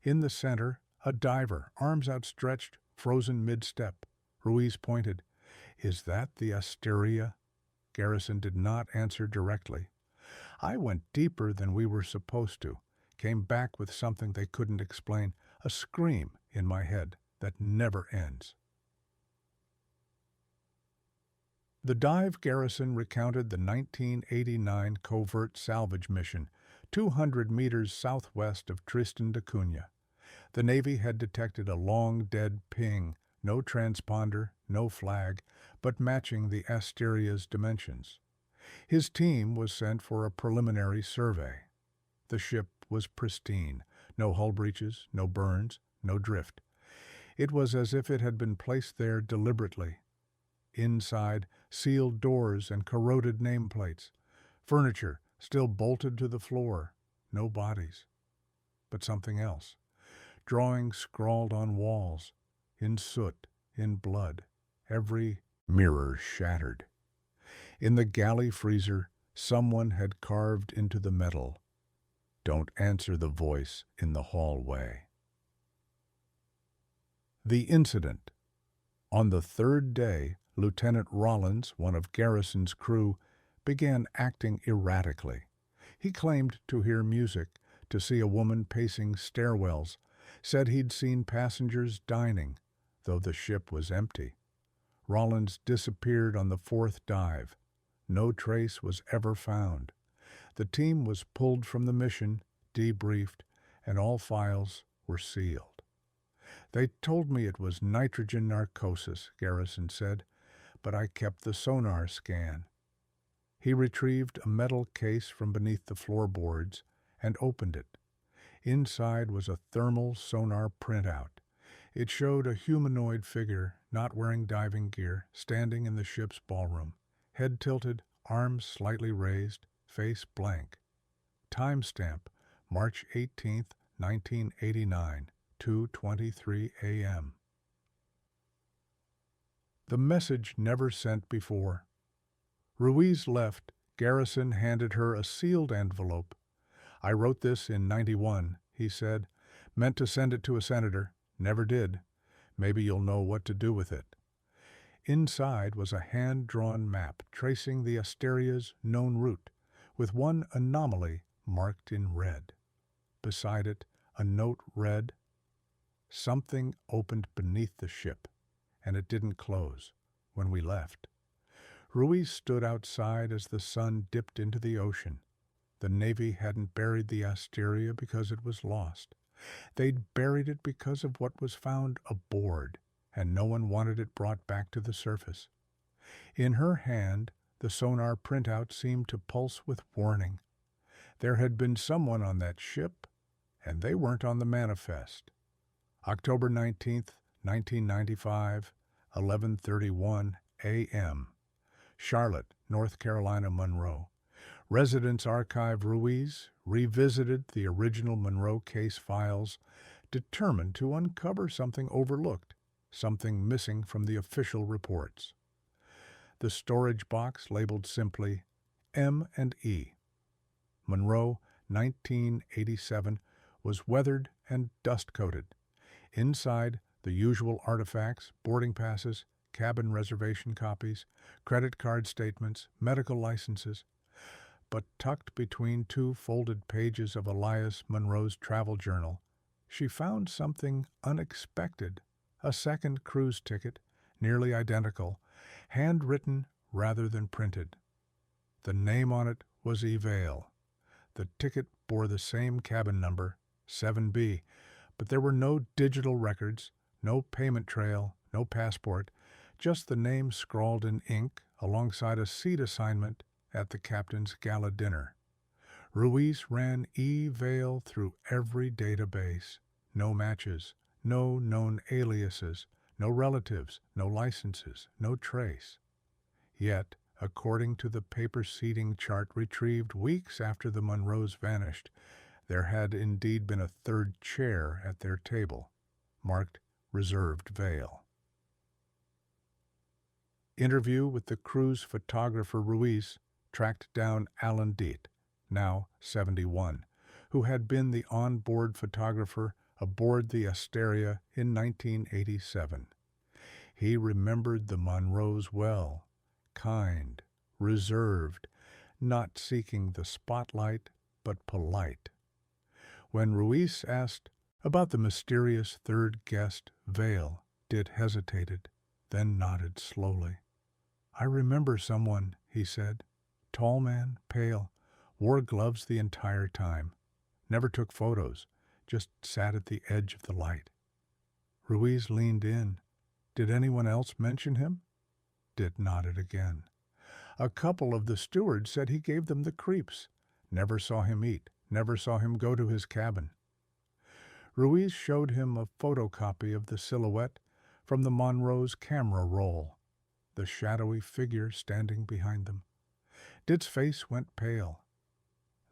In the center, a diver, arms outstretched, frozen mid-step. Ruiz pointed. "Is that the Asteria?" Garrison did not answer directly. I went deeper than we were supposed to, came back with something they couldn't explain, a scream in my head that never ends. The dive Garrison recounted the 1989 covert salvage mission, 200 meters southwest of Tristan da Cunha. The Navy had detected a long-dead ping, no transponder, no flag, but matching the Asteria's dimensions. His team was sent for a preliminary survey. The ship was pristine, no hull breaches, no burns, no drift. It was as if it had been placed there deliberately. Inside, sealed doors and corroded nameplates. Furniture still bolted to the floor. No bodies. But something else. Drawings scrawled on walls. In soot, in blood. Every mirror shattered. In the galley freezer, someone had carved into the metal, "Don't answer the voice in the hallway." The incident. On the 3rd day, Lieutenant Rollins, one of Garrison's crew, began acting erratically. He claimed to hear music, to see a woman pacing stairwells, said he'd seen passengers dining, though the ship was empty. Rollins disappeared on the 4th dive. No trace was ever found. The team was pulled from the mission, debriefed, and all files were sealed. "They told me it was nitrogen narcosis," Garrison said, "but I kept the sonar scan." He retrieved a metal case from beneath the floorboards and opened it. Inside was a thermal sonar printout. It showed a humanoid figure, not wearing diving gear, standing in the ship's ballroom, head tilted, arms slightly raised, face blank. Timestamp, March 18th, 1989, 2:23 a.m. The message never sent before. Ruiz left. Garrison handed her a sealed envelope. "I wrote this in '91, he said. "Meant to send it to a senator. Never did. Maybe you'll know what to do with it." Inside was a hand-drawn map tracing the Asteria's known route, with one anomaly marked in red. Beside it, a note read, "Something opened beneath the ship, and it didn't close when we left." Ruiz stood outside as the sun dipped into the ocean. The Navy hadn't buried the Asteria because it was lost. They'd buried it because of what was found aboard, and no one wanted it brought back to the surface. In her hand, the sonar printout seemed to pulse with warning. There had been someone on that ship, and they weren't on the manifest. October 19th, 1995, 11:31 a.m. Charlotte, North Carolina, Monroe. Residence Archive Ruiz revisited the original Monroe case files, determined to uncover something overlooked, something missing from the official reports. The storage box labeled simply M&E. Monroe, 1987, was weathered and dust-coated. Inside, the usual artifacts, boarding passes, cabin reservation copies, credit card statements, medical licenses. But tucked between two folded pages of Elias Monroe's travel journal, she found something unexpected, a second cruise ticket, nearly identical, handwritten rather than printed. The name on it was Evale. The ticket bore the same cabin number, 7B, but there were no digital records, no payment trail, no passport, just the name scrawled in ink alongside a seat assignment at the captain's gala dinner. Ruiz ran Evale through every database. No matches, no known aliases, no relatives, no licenses, no trace. Yet, according to the paper seating chart retrieved weeks after the Monroes vanished, there had indeed been a third chair at their table, marked Reserved Vale. Interview with the cruise photographer Ruiz tracked down Alan Deet, now 71, who had been the on-board photographer aboard the Asteria in 1987. He remembered the Monroes well, kind, reserved, not seeking the spotlight, but polite. When Ruiz asked about the mysterious third guest, Vale, Deet hesitated, then nodded slowly. "I remember someone," he said. "Tall man, pale, wore gloves the entire time. Never took photos, just sat at the edge of the light." Ruiz leaned in. "Did anyone else mention him?" Deet nodded again. "A couple of the stewards said he gave them the creeps. Never saw him eat, never saw him go to his cabin." Ruiz showed him a photocopy of the silhouette from the Monroe's camera roll, the shadowy figure standing behind them. Deet's face went pale.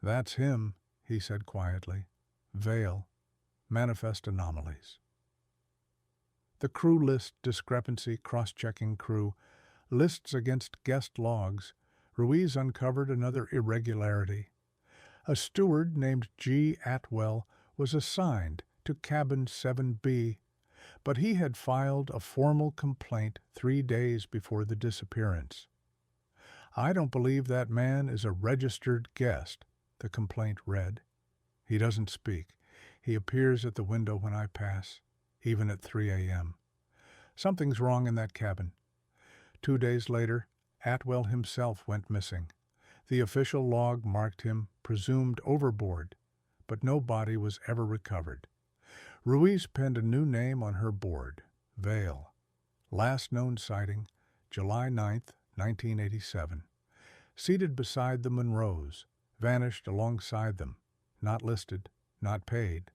"That's him," he said quietly. "Vale. Manifest anomalies." The crew list discrepancy cross-checking crew, lists against guest logs, Ruiz uncovered another irregularity. A steward named G. Atwell was assigned to cabin 7B, but he had filed a formal complaint 3 days before the disappearance. "I don't believe that man is a registered guest," the complaint read. "He doesn't speak. He appears at the window when I pass, even at 3 a.m. Something's wrong in that cabin." 2 days later, Atwell himself went missing. The official log marked him presumed overboard, but no body was ever recovered. Ruiz penned a new name on her board, Vale. Last known sighting, July 9th, 1987. Seated beside the Monroes, vanished alongside them, not listed, not paid,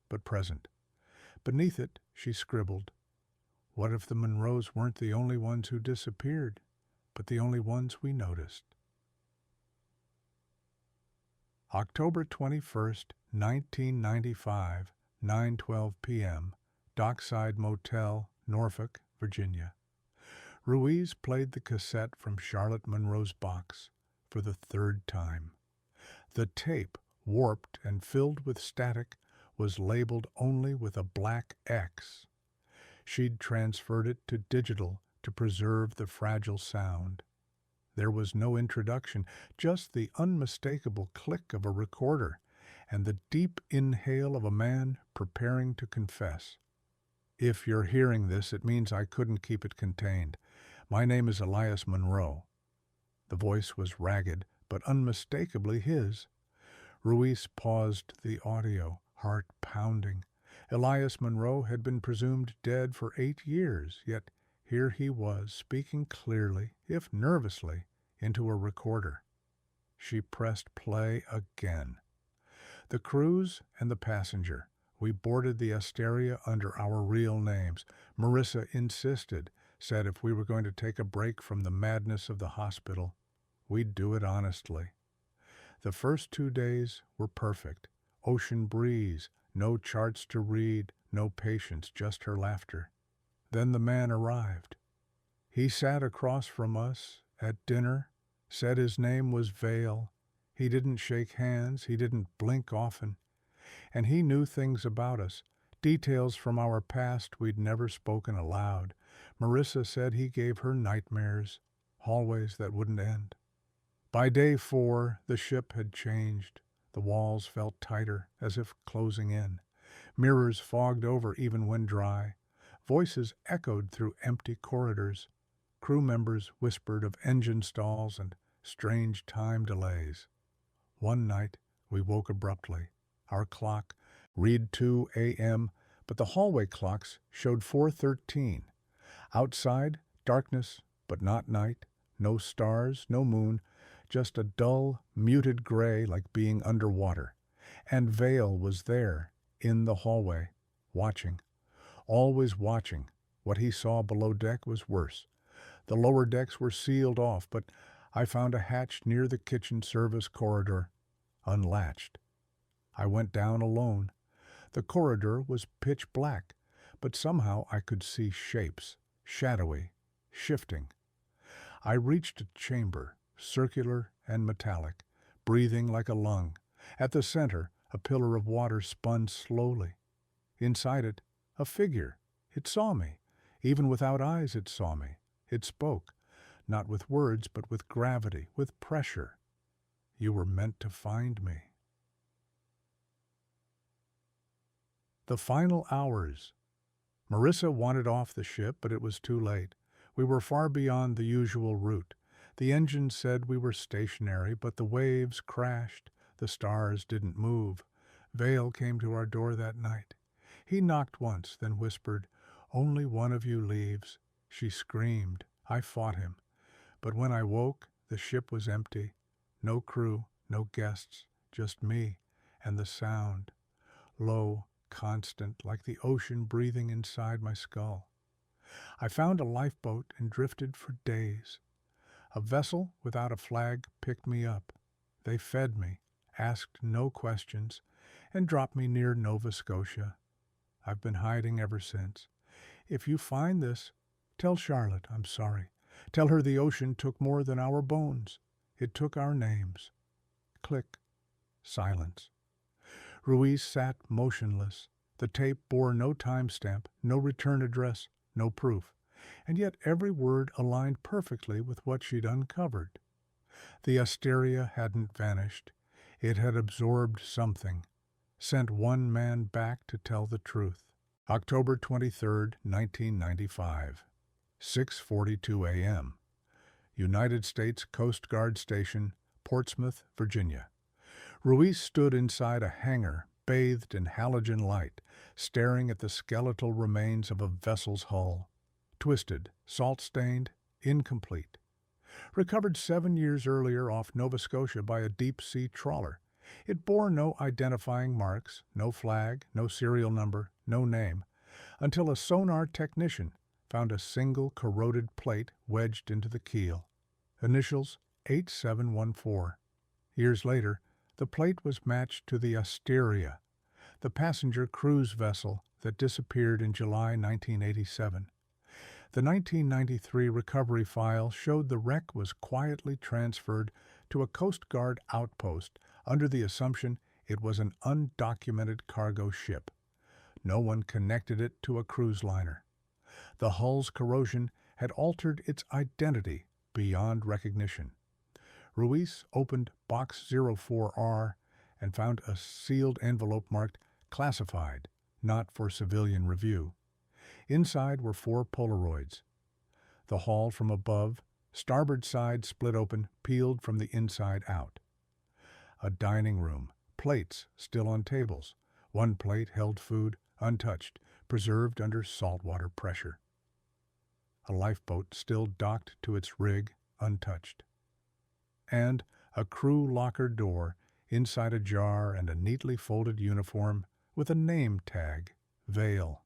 but present. Beneath it, she scribbled, "What if the Monroes weren't the only ones who disappeared, but the only ones we noticed?" October 21st, 1995, 9:12 p.m., Dockside Motel, Norfolk, Virginia. Ruiz played the cassette from Charlotte Monroe's box for the third time. The tape, warped and filled with static, was labeled only with a black X. She'd transferred it to digital to preserve the fragile sound. There was no introduction, just the unmistakable click of a recorder and the deep inhale of a man preparing to confess. "If you're hearing this, it means I couldn't keep it contained. My name is Elias Monroe." The voice was ragged, but unmistakably his. Ruiz paused the audio, heart pounding. Elias Monroe had been presumed dead for 8 years, yet here he was, speaking clearly, if nervously, into a recorder. She pressed play again. "The cruise and the passenger. We boarded the Asteria under our real names. Marissa insisted, said if we were going to take a break from the madness of the hospital, we'd do it honestly. The first 2 days were perfect. Ocean breeze, no charts to read, no patience, just her laughter. Then the man arrived. He sat across from us at dinner, said his name was Vale. He didn't shake hands, he didn't blink often. And he knew things about us, details from our past we'd never spoken aloud. Marissa said he gave her nightmares, hallways that wouldn't end. By day 4, the ship had changed. The walls felt tighter, as if closing in. Mirrors fogged over even when dry. Voices echoed through empty corridors. Crew members whispered of engine stalls and strange time delays. One night, we woke abruptly. Our clock read 2 a.m., but the hallway clocks showed 4:13. Outside, darkness, but not night. No stars, no moon, just a dull, muted gray like being underwater. And Vale was there, in the hallway, watching. Always watching. What he saw below deck was worse. The lower decks were sealed off, but I found a hatch near the kitchen service corridor, unlatched. I went down alone. The corridor was pitch black, but somehow I could see shapes, shadowy, shifting. I reached a chamber, circular and metallic, breathing like a lung. At the center, a pillar of water spun slowly. Inside it, a figure. It saw me. Even without eyes, it saw me. It spoke, not with words, but with gravity, with pressure. "You were meant to find me." The final hours. Marissa wanted off the ship, but it was too late. We were far beyond the usual route. The engine said we were stationary, but the waves crashed. The stars didn't move. Vale came to our door that night. He knocked once, then whispered, "Only one of you leaves." She screamed. I fought him. But when I woke, the ship was empty. No crew, no guests, just me and the sound. Low, constant, like the ocean breathing inside my skull. I found a lifeboat and drifted for days. A vessel without a flag picked me up. They fed me, asked no questions, and dropped me near Nova Scotia. I've been hiding ever since. If you find this, tell Charlotte I'm sorry. Tell her the ocean took more than our bones. It took our names. Click. Silence. Ruiz sat motionless. The tape bore no timestamp, no return address, no proof. And yet every word aligned perfectly with what she'd uncovered. The Asteria hadn't vanished. It had absorbed something, sent one man back to tell the truth. October 23rd, 1995, 6:42 a.m. United States Coast Guard Station, Portsmouth, Virginia. Ruiz stood inside a hangar bathed in halogen light, staring at the skeletal remains of a vessel's hull. Twisted, salt-stained, incomplete. Recovered 7 years earlier off Nova Scotia by a deep-sea trawler. It bore no identifying marks, no flag, no serial number, no name, until a sonar technician found a single corroded plate wedged into the keel. Initials 8714. Years later, the plate was matched to the Asteria, the passenger cruise vessel that disappeared in July 1987. The 1993 recovery file showed the wreck was quietly transferred to a Coast Guard outpost under the assumption it was an undocumented cargo ship. No one connected it to a cruise liner. The hull's corrosion had altered its identity beyond recognition. Ruiz opened Box 04R and found a sealed envelope marked "Classified, not for civilian review." Inside were 4 Polaroids. The hull from above, starboard side split open, peeled from the inside out. A dining room, plates still on tables. One plate held food, untouched, preserved under saltwater pressure. A lifeboat still docked to its rig, untouched. And a crew locker door inside a jar and a neatly folded uniform with a name tag, Vale.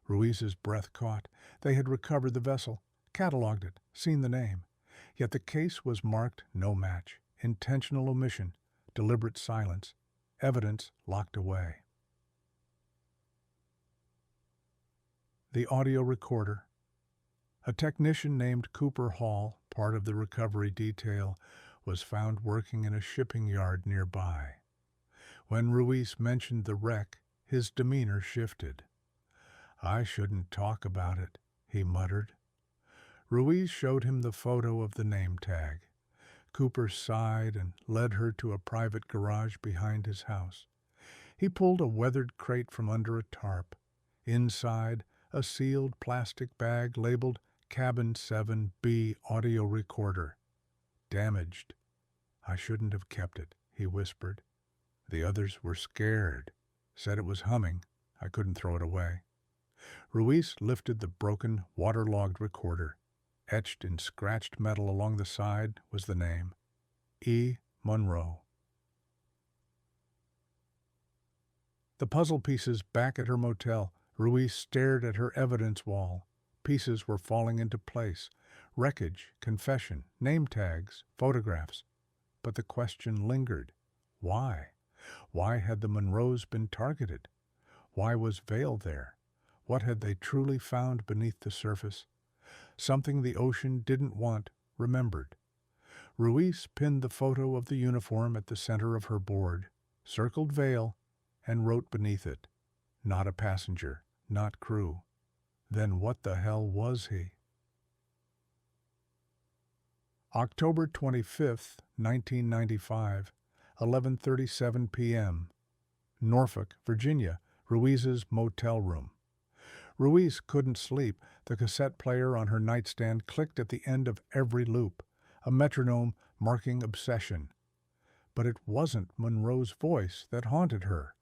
Ruiz's breath caught. They had recovered the vessel, cataloged it, seen the name. Yet the case was marked no match, intentional omission, deliberate silence, evidence locked away. The audio recorder. A technician named Cooper Hall, part of the recovery detail, was found working in a shipping yard nearby. When Ruiz mentioned the wreck, his demeanor shifted. "I shouldn't talk about it," he muttered. Ruiz showed him the photo of the name tag. Cooper sighed and led her to a private garage behind his house. He pulled a weathered crate from under a tarp. Inside, a sealed plastic bag labeled Cabin 7B audio recorder. "Damaged. I shouldn't have kept it," he whispered. "The others were scared. Said it was humming. I couldn't throw it away." Ruiz lifted the broken, waterlogged recorder. Etched in scratched metal along the side was the name, E. Monroe. The puzzle pieces back at her motel, Ruiz stared at her evidence wall. Pieces were falling into place. Wreckage, confession, name tags, photographs. But the question lingered. Why? Why had the Monroes been targeted? Why was Vale there? What had they truly found beneath the surface? Something the ocean didn't want remembered. Ruiz pinned the photo of the uniform at the center of her board, circled Vale, and wrote beneath it, "Not a passenger, not crew." Then what the hell was he? October 25th, 1995, 11:37 p.m. Norfolk, Virginia, Ruiz's motel room. Ruiz couldn't sleep. The cassette player on her nightstand clicked at the end of every loop, a metronome marking obsession. But it wasn't Monroe's voice that haunted her.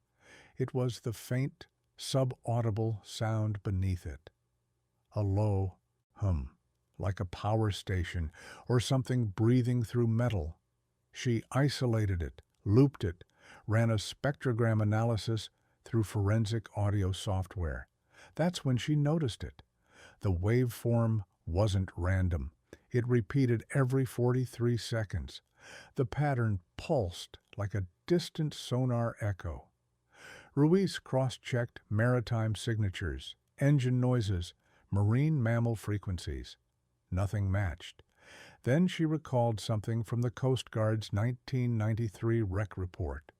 It was the faint, subaudible sound beneath it. A low hum, like a power station or something breathing through metal. She isolated it, looped it, ran a spectrogram analysis through forensic audio software. That's when she noticed it. The waveform wasn't random. It repeated every 43 seconds. The pattern pulsed like a distant sonar echo. Ruiz cross-checked maritime signatures, engine noises, marine mammal frequencies. Nothing matched. Then she recalled something from the Coast Guard's 1993 wreck report.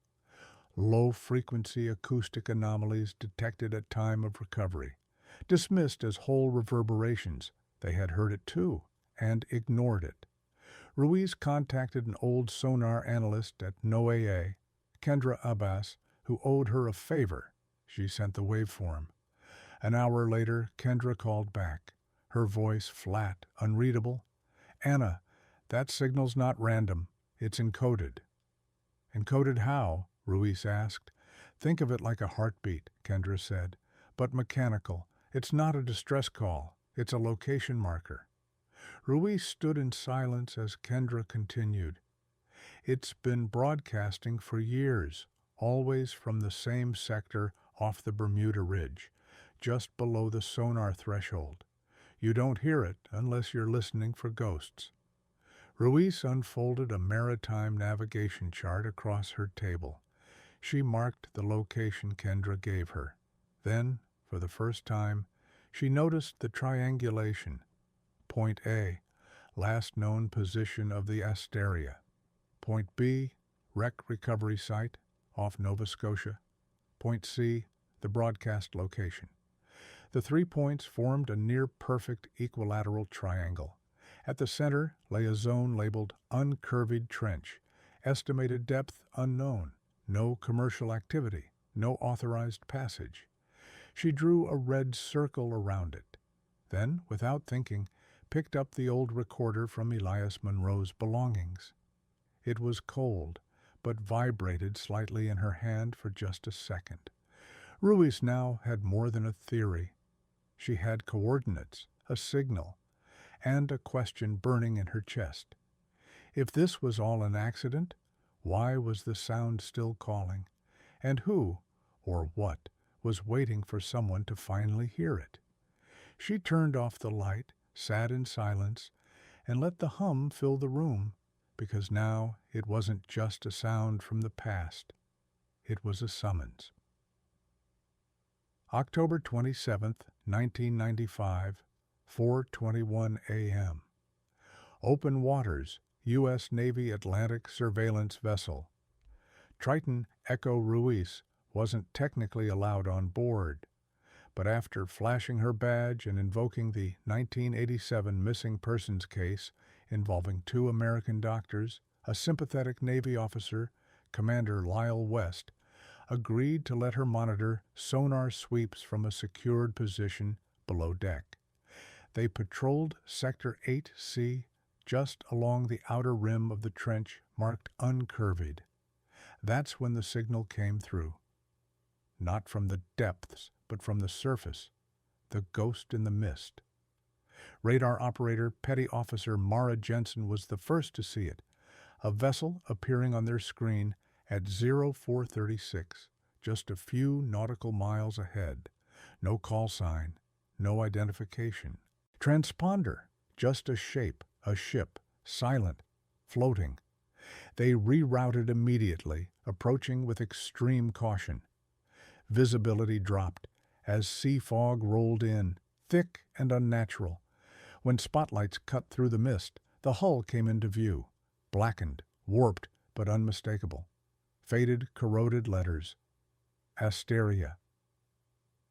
Low-frequency acoustic anomalies detected at time of recovery. Dismissed as whole reverberations. They had heard it too, and ignored it. Ruiz contacted an old sonar analyst at NOAA, Kendra Abbas, who owed her a favor. She sent the waveform. An hour later, Kendra called back, her voice flat, unreadable. "Anna, that signal's not random. It's encoded." "Encoded how?" Ruiz asked. "Think of it like a heartbeat," Kendra said, "but mechanical. It's not a distress call. It's a location marker." Ruiz stood in silence as Kendra continued. It's been broadcasting for years, always from the same sector off the Bermuda Ridge, just below the sonar threshold. You don't hear it unless you're listening for ghosts. Ruiz unfolded a maritime navigation chart across her table. She marked the location Kendra gave her. Then, for the first time, she noticed the triangulation. Point A, last known position of the Asteria. Point B, wreck recovery site off Nova Scotia. Point C, the broadcast location. The 3 points formed a near-perfect equilateral triangle. At the center lay a zone labeled Uncurved Trench, estimated depth unknown, no commercial activity, no authorized passage. She drew a red circle around it. Then, without thinking, picked up the old recorder from Elias Monroe's belongings. It was cold, but vibrated slightly in her hand for just a second. Ruiz now had more than a theory. She had coordinates, a signal, and a question burning in her chest. If this was all an accident, why was the sound still calling? And who, or what, was waiting for someone to finally hear it? She turned off the light, sat in silence, and let the hum fill the room, because now it wasn't just a sound from the past. It was a summons. October 27th, 1995, 4:21 a.m. Open waters, U.S. Navy Atlantic surveillance vessel. Triton Echo Ruiz wasn't technically allowed on board, but after flashing her badge and invoking the 1987 missing persons case involving 2 American doctors, a sympathetic Navy officer, Commander Lyle West, agreed to let her monitor sonar sweeps from a secured position below deck. They patrolled Sector 8C just along the outer rim of the trench marked Uncurved. That's when the signal came through. Not from the depths, but from the surface, the ghost in the mist. Radar operator Petty Officer Mara Jensen was the first to see it, a vessel appearing on their screen at 0436, just a few nautical miles ahead. No call sign, no identification. Transponder, just a shape, a ship, silent, floating. They rerouted immediately, approaching with extreme caution. Visibility dropped as sea fog rolled in, thick and unnatural. When spotlights cut through the mist, the hull came into view, blackened, warped, but unmistakable. Faded, corroded letters. Asteria.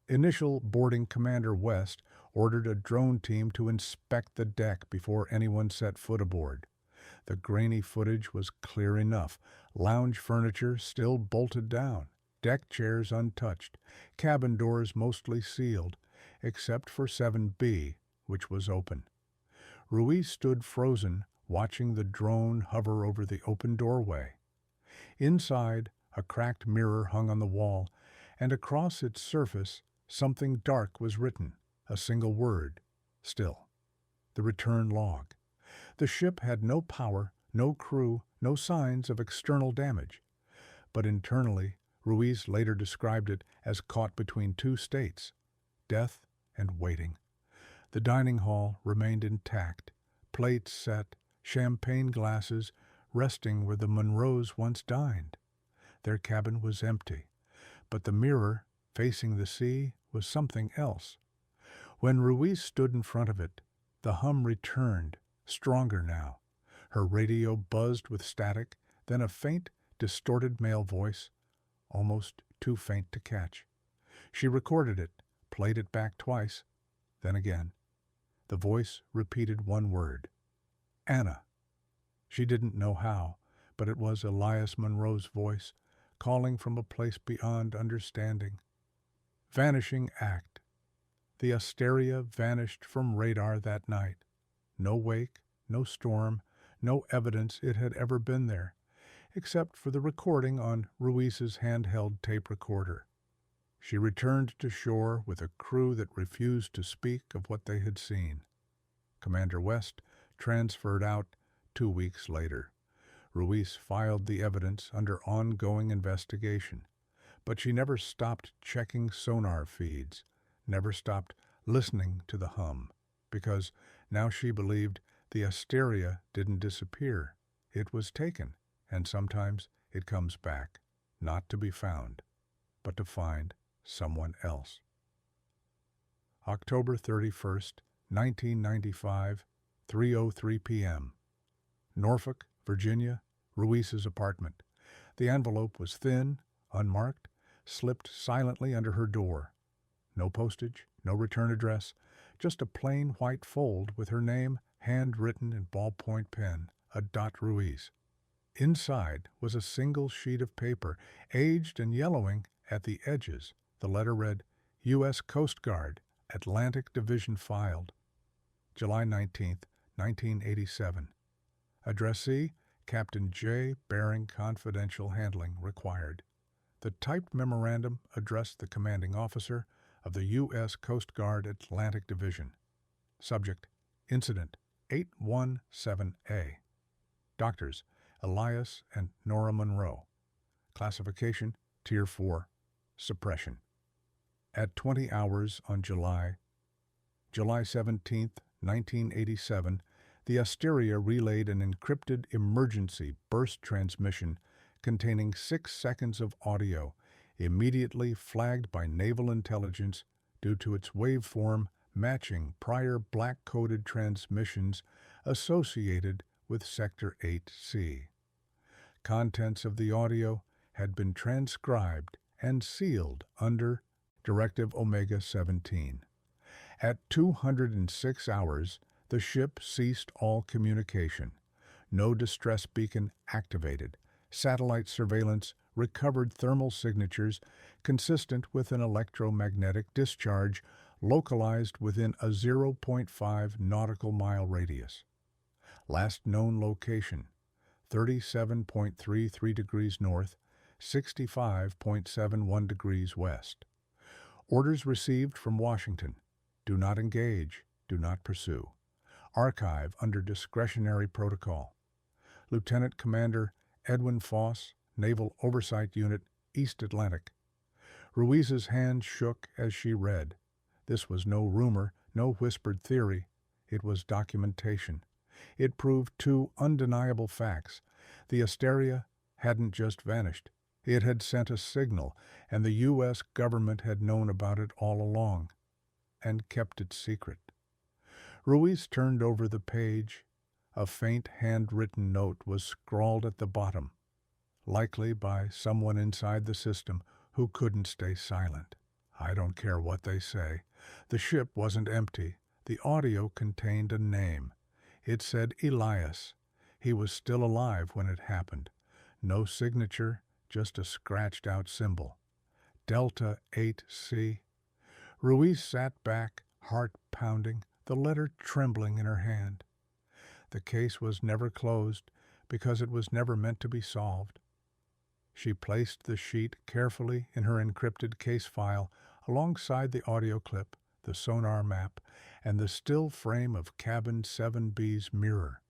Initial boarding Commander West ordered a drone team to inspect the deck before anyone set foot aboard. The grainy footage was clear enough. Lounge furniture still bolted down, deck chairs untouched, cabin doors mostly sealed, except for 7B, which was open. Ruiz stood frozen, watching the drone hover over the open doorway. Inside, a cracked mirror hung on the wall, and across its surface, something dark was written, a single word, still. The return log. The ship had no power, no crew, no signs of external damage. But internally, Ruiz later described it as caught between 2 states, death and waiting. The dining hall remained intact, plates set, champagne glasses resting where the Monroes once dined. Their cabin was empty, but the mirror, facing the sea, was something else. When Ruiz stood in front of it, the hum returned, stronger now. Her radio buzzed with static, then a faint, distorted male voice, almost too faint to catch. She recorded it, played it back twice, then again. The voice repeated one word. Anna. She didn't know how, but it was Elias Monroe's voice, calling from a place beyond understanding. Vanishing act. The Asteria vanished from radar that night. No wake, no storm, no evidence it had ever been there, except for the recording on Ruiz's handheld tape recorder. She returned to shore with a crew that refused to speak of what they had seen. Commander West transferred out 2 weeks later. Ruiz filed the evidence under ongoing investigation, but she never stopped checking sonar feeds, never stopped listening to the hum, because now she believed the Asteria didn't disappear. It was taken, and sometimes it comes back, not to be found, but to find someone else. October 31st, 1995, 3:03 p.m. Norfolk, Virginia, Ruiz's apartment. The envelope was thin, unmarked, slipped silently under her door. No postage, no return address, just a plain white fold with her name handwritten in ballpoint pen, a dot Ruiz. Inside was a single sheet of paper, aged and yellowing at the edges. The letter read, U.S. Coast Guard, Atlantic Division filed. July 19, 1987. Addressee, Captain J. Bering Confidential Handling required. The typed memorandum addressed the commanding officer of the U.S. Coast Guard Atlantic Division. Subject, Incident 817A. Doctors, Elias and Nora Monroe. Classification, Tier 4, Suppression. At 20 hours on July 17, 1987, the Asteria relayed an encrypted emergency burst transmission containing 6 seconds of audio, immediately flagged by naval intelligence due to its waveform matching prior black-coded transmissions associated with Sector 8C. Contents of the audio had been transcribed and sealed under Directive Omega 17. At 206 hours, the ship ceased all communication. No distress beacon activated. Satellite surveillance recovered thermal signatures consistent with an electromagnetic discharge localized within a 0.5 nautical mile radius. Last known location, 37.33 degrees north, 65.71 degrees west. Orders received from Washington: do not engage, do not pursue. Archive under discretionary protocol. Lieutenant Commander Edwin Foss, Naval Oversight Unit, East Atlantic. Ruiz's hand shook as she read. This was no rumor, no whispered theory. It was documentation. It proved 2 undeniable facts. The Asteria hadn't just vanished. It had sent a signal, and the U.S. government had known about it all along, and kept it secret. Ruiz turned over the page. A faint handwritten note was scrawled at the bottom, likely by someone inside the system who couldn't stay silent. I don't care what they say. The ship wasn't empty. The audio contained a name. It said Elias. He was still alive when it happened. No signature, just a scratched-out symbol. Delta 8C. Ruiz sat back, heart pounding, the letter trembling in her hand. The case was never closed because it was never meant to be solved. She placed the sheet carefully in her encrypted case file alongside the audio clip, the sonar map, and the still frame of Cabin 7B's mirror.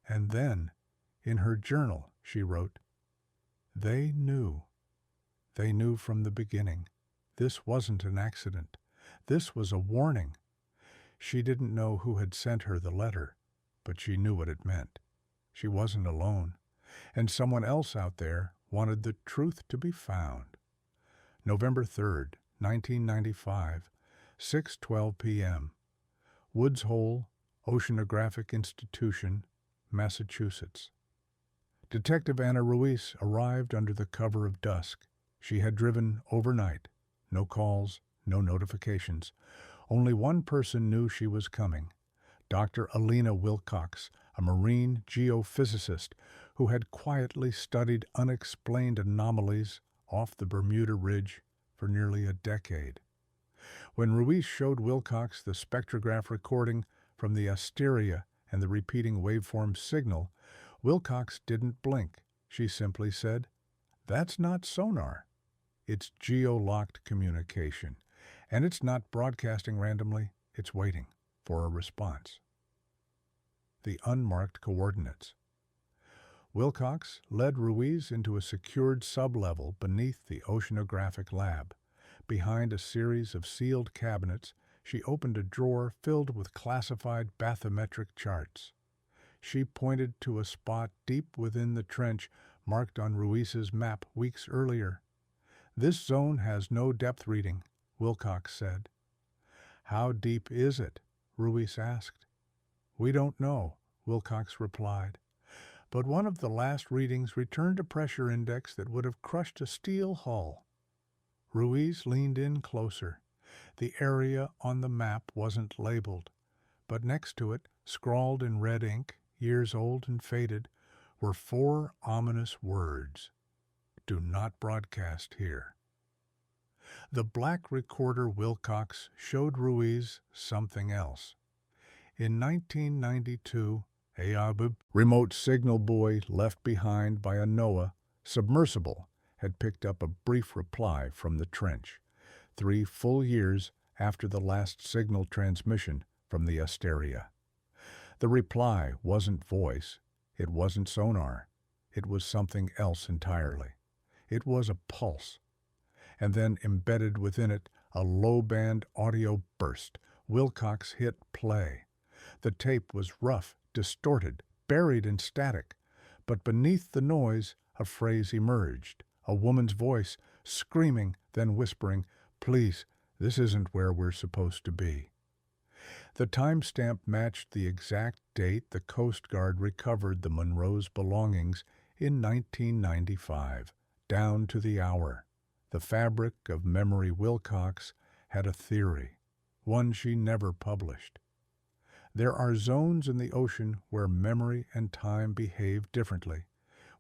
And then, in her journal, she wrote, They knew. They knew from the beginning. This wasn't an accident. This was a warning. She didn't know who had sent her the letter, but she knew what it meant. She wasn't alone, and someone else out there wanted the truth to be found. November 3rd, 1995, 6:12 p.m. Woods Hole, Oceanographic Institution, Massachusetts. Detective Anna Ruiz arrived under the cover of dusk. She had driven overnight. No calls, no notifications. Only one person knew she was coming. Dr. Alina Wilcox, a marine geophysicist who had quietly studied unexplained anomalies off the Bermuda Ridge for nearly a decade. When Ruiz showed Wilcox the spectrograph recording from the Asteria and the repeating waveform signal, Wilcox didn't blink. She simply said, "That's not sonar. It's geo-locked communication, and it's not broadcasting randomly. It's waiting for a response." The unmarked coordinates. Wilcox led Ruiz into a secured sublevel beneath the oceanographic lab. Behind a series of sealed cabinets, she opened a drawer filled with classified bathymetric charts. She pointed to a spot deep within the trench marked on Ruiz's map weeks earlier. "This zone has no depth reading," Wilcox said. "How deep is it?" Ruiz asked. "We don't know," Wilcox replied. But one of the last readings returned a pressure index that would have crushed a steel hull. Ruiz leaned in closer. The area on the map wasn't labeled, but next to it, scrawled in red ink, years old and faded, were 4 ominous words: "Do not broadcast here." The black recorder Wilcox showed Ruiz something else. In 1992, a remote signal buoy left behind by a NOAA submersible had picked up a brief reply from the trench, 3 full years after the last signal transmission from the Asteria. The reply wasn't voice, it wasn't sonar, it was something else entirely. It was a pulse. And then embedded within it, a low-band audio burst. Wilcox hit play. The tape was rough, distorted, buried in static, but beneath the noise, a phrase emerged, a woman's voice, screaming, then whispering, "Please, this isn't where we're supposed to be." The timestamp matched the exact date the Coast Guard recovered the Monroe's belongings in 1995, down to the hour. The fabric of memory Wilcox had a theory, one she never published. There are zones in the ocean where memory and time behave differently.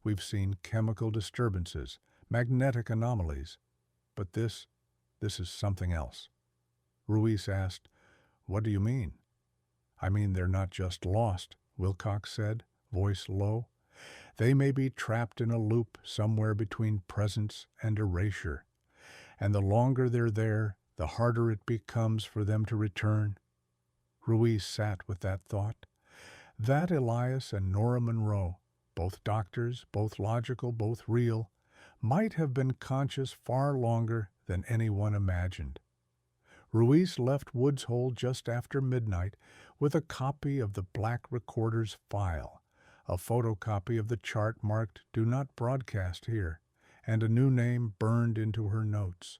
We've seen chemical disturbances, magnetic anomalies. But this is something else. Ruiz asked, "What do you mean?" "I mean they're not just lost," Wilcox said, voice low. "They may be trapped in a loop somewhere between presence and erasure. And the longer they're there, the harder it becomes for them to return." Ruiz sat with that thought. That Elias and Nora Monroe, both doctors, both logical, both real, might have been conscious far longer than anyone imagined. Ruiz left Woods Hole just after midnight with a copy of the black recorder's file, a photocopy of the chart marked "Do not broadcast here," and a new name burned into her notes: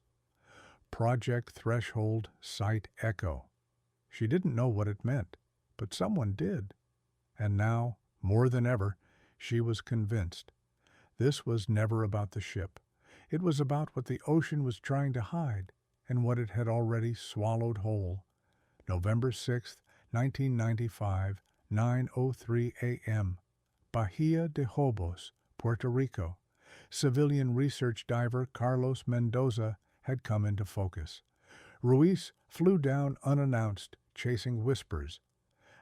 Project Threshold Site Echo. She didn't know what it meant, but someone did. And now, more than ever, she was convinced. This was never about the ship. It was about what the ocean was trying to hide and what it had already swallowed whole. November 6, 1995, 9:03 a.m. Bahia de Hobos, Puerto Rico. Civilian research diver Carlos Mendoza had come into focus. Ruiz flew down unannounced, chasing whispers.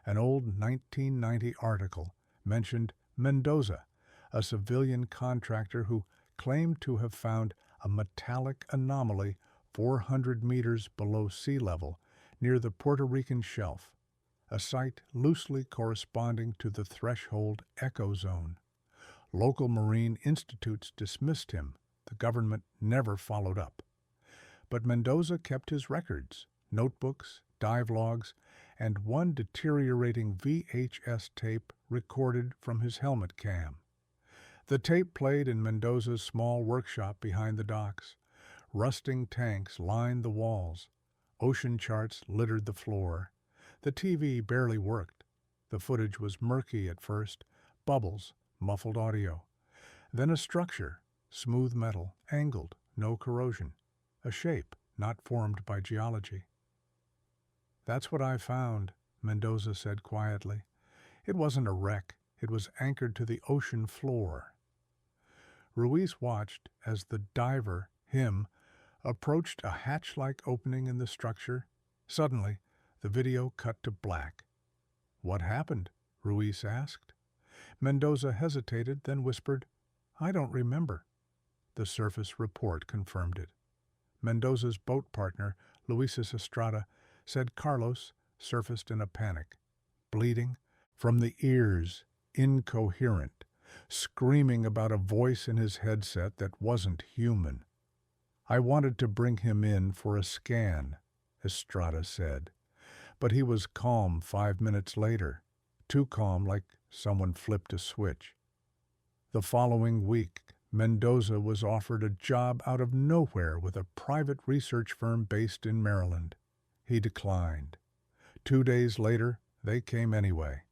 An old 1990 article mentioned Mendoza, a civilian contractor who claimed to have found a metallic anomaly 400 meters below sea level near the Puerto Rican shelf, a site loosely corresponding to the threshold echo zone. Local Marine institutes dismissed him. The government never followed up. But Mendoza kept his records, notebooks, dive logs, and one deteriorating VHS tape recorded from his helmet cam. The tape played in Mendoza's small workshop behind the docks. Rusting tanks lined the walls. Ocean charts littered the floor. The TV barely worked. The footage was murky at first, bubbles, muffled audio. Then a structure, smooth metal, angled, no corrosion. A shape not formed by geology. "That's what I found," Mendoza said quietly. "It wasn't a wreck. It was anchored to the ocean floor." Ruiz watched as the diver, him, approached a hatch-like opening in the structure. Suddenly, the video cut to black. "What happened?" Ruiz asked. Mendoza hesitated, then whispered, "I don't remember." The surface report confirmed it. Mendoza's boat partner, Luis Estrada, said Carlos surfaced in a panic, bleeding from the ears, incoherent, screaming about a voice in his headset that wasn't human. "I wanted to bring him in for a scan," Estrada said, but he was calm 5 minutes later, too calm like someone flipped a switch. The following week, Mendoza was offered a job out of nowhere with a private research firm based in Maryland. He declined. 2 days later, they came anyway.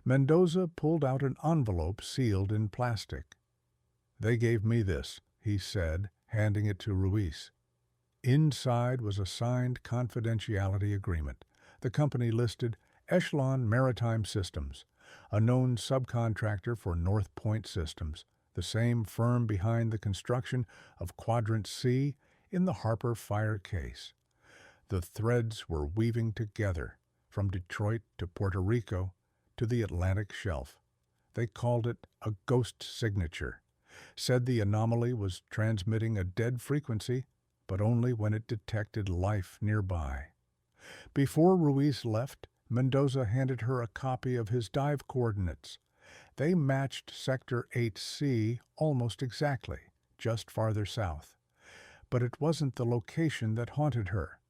Mendoza pulled out an envelope sealed in plastic. "They gave me this," he said, handing it to Ruiz. Inside was a signed confidentiality agreement. The company listed Echelon Maritime Systems, a known subcontractor for North Point Systems, the same firm behind the construction of Quadrant C in the Harper fire case. The threads were weaving together, from Detroit to Puerto Rico to the Atlantic Shelf. They called it a ghost signature, said the anomaly was transmitting a dead frequency, but only when it detected life nearby. Before Ruiz left, Mendoza handed her a copy of his dive coordinates. They matched Sector 8C almost exactly, just farther south. But it wasn't the location that haunted her.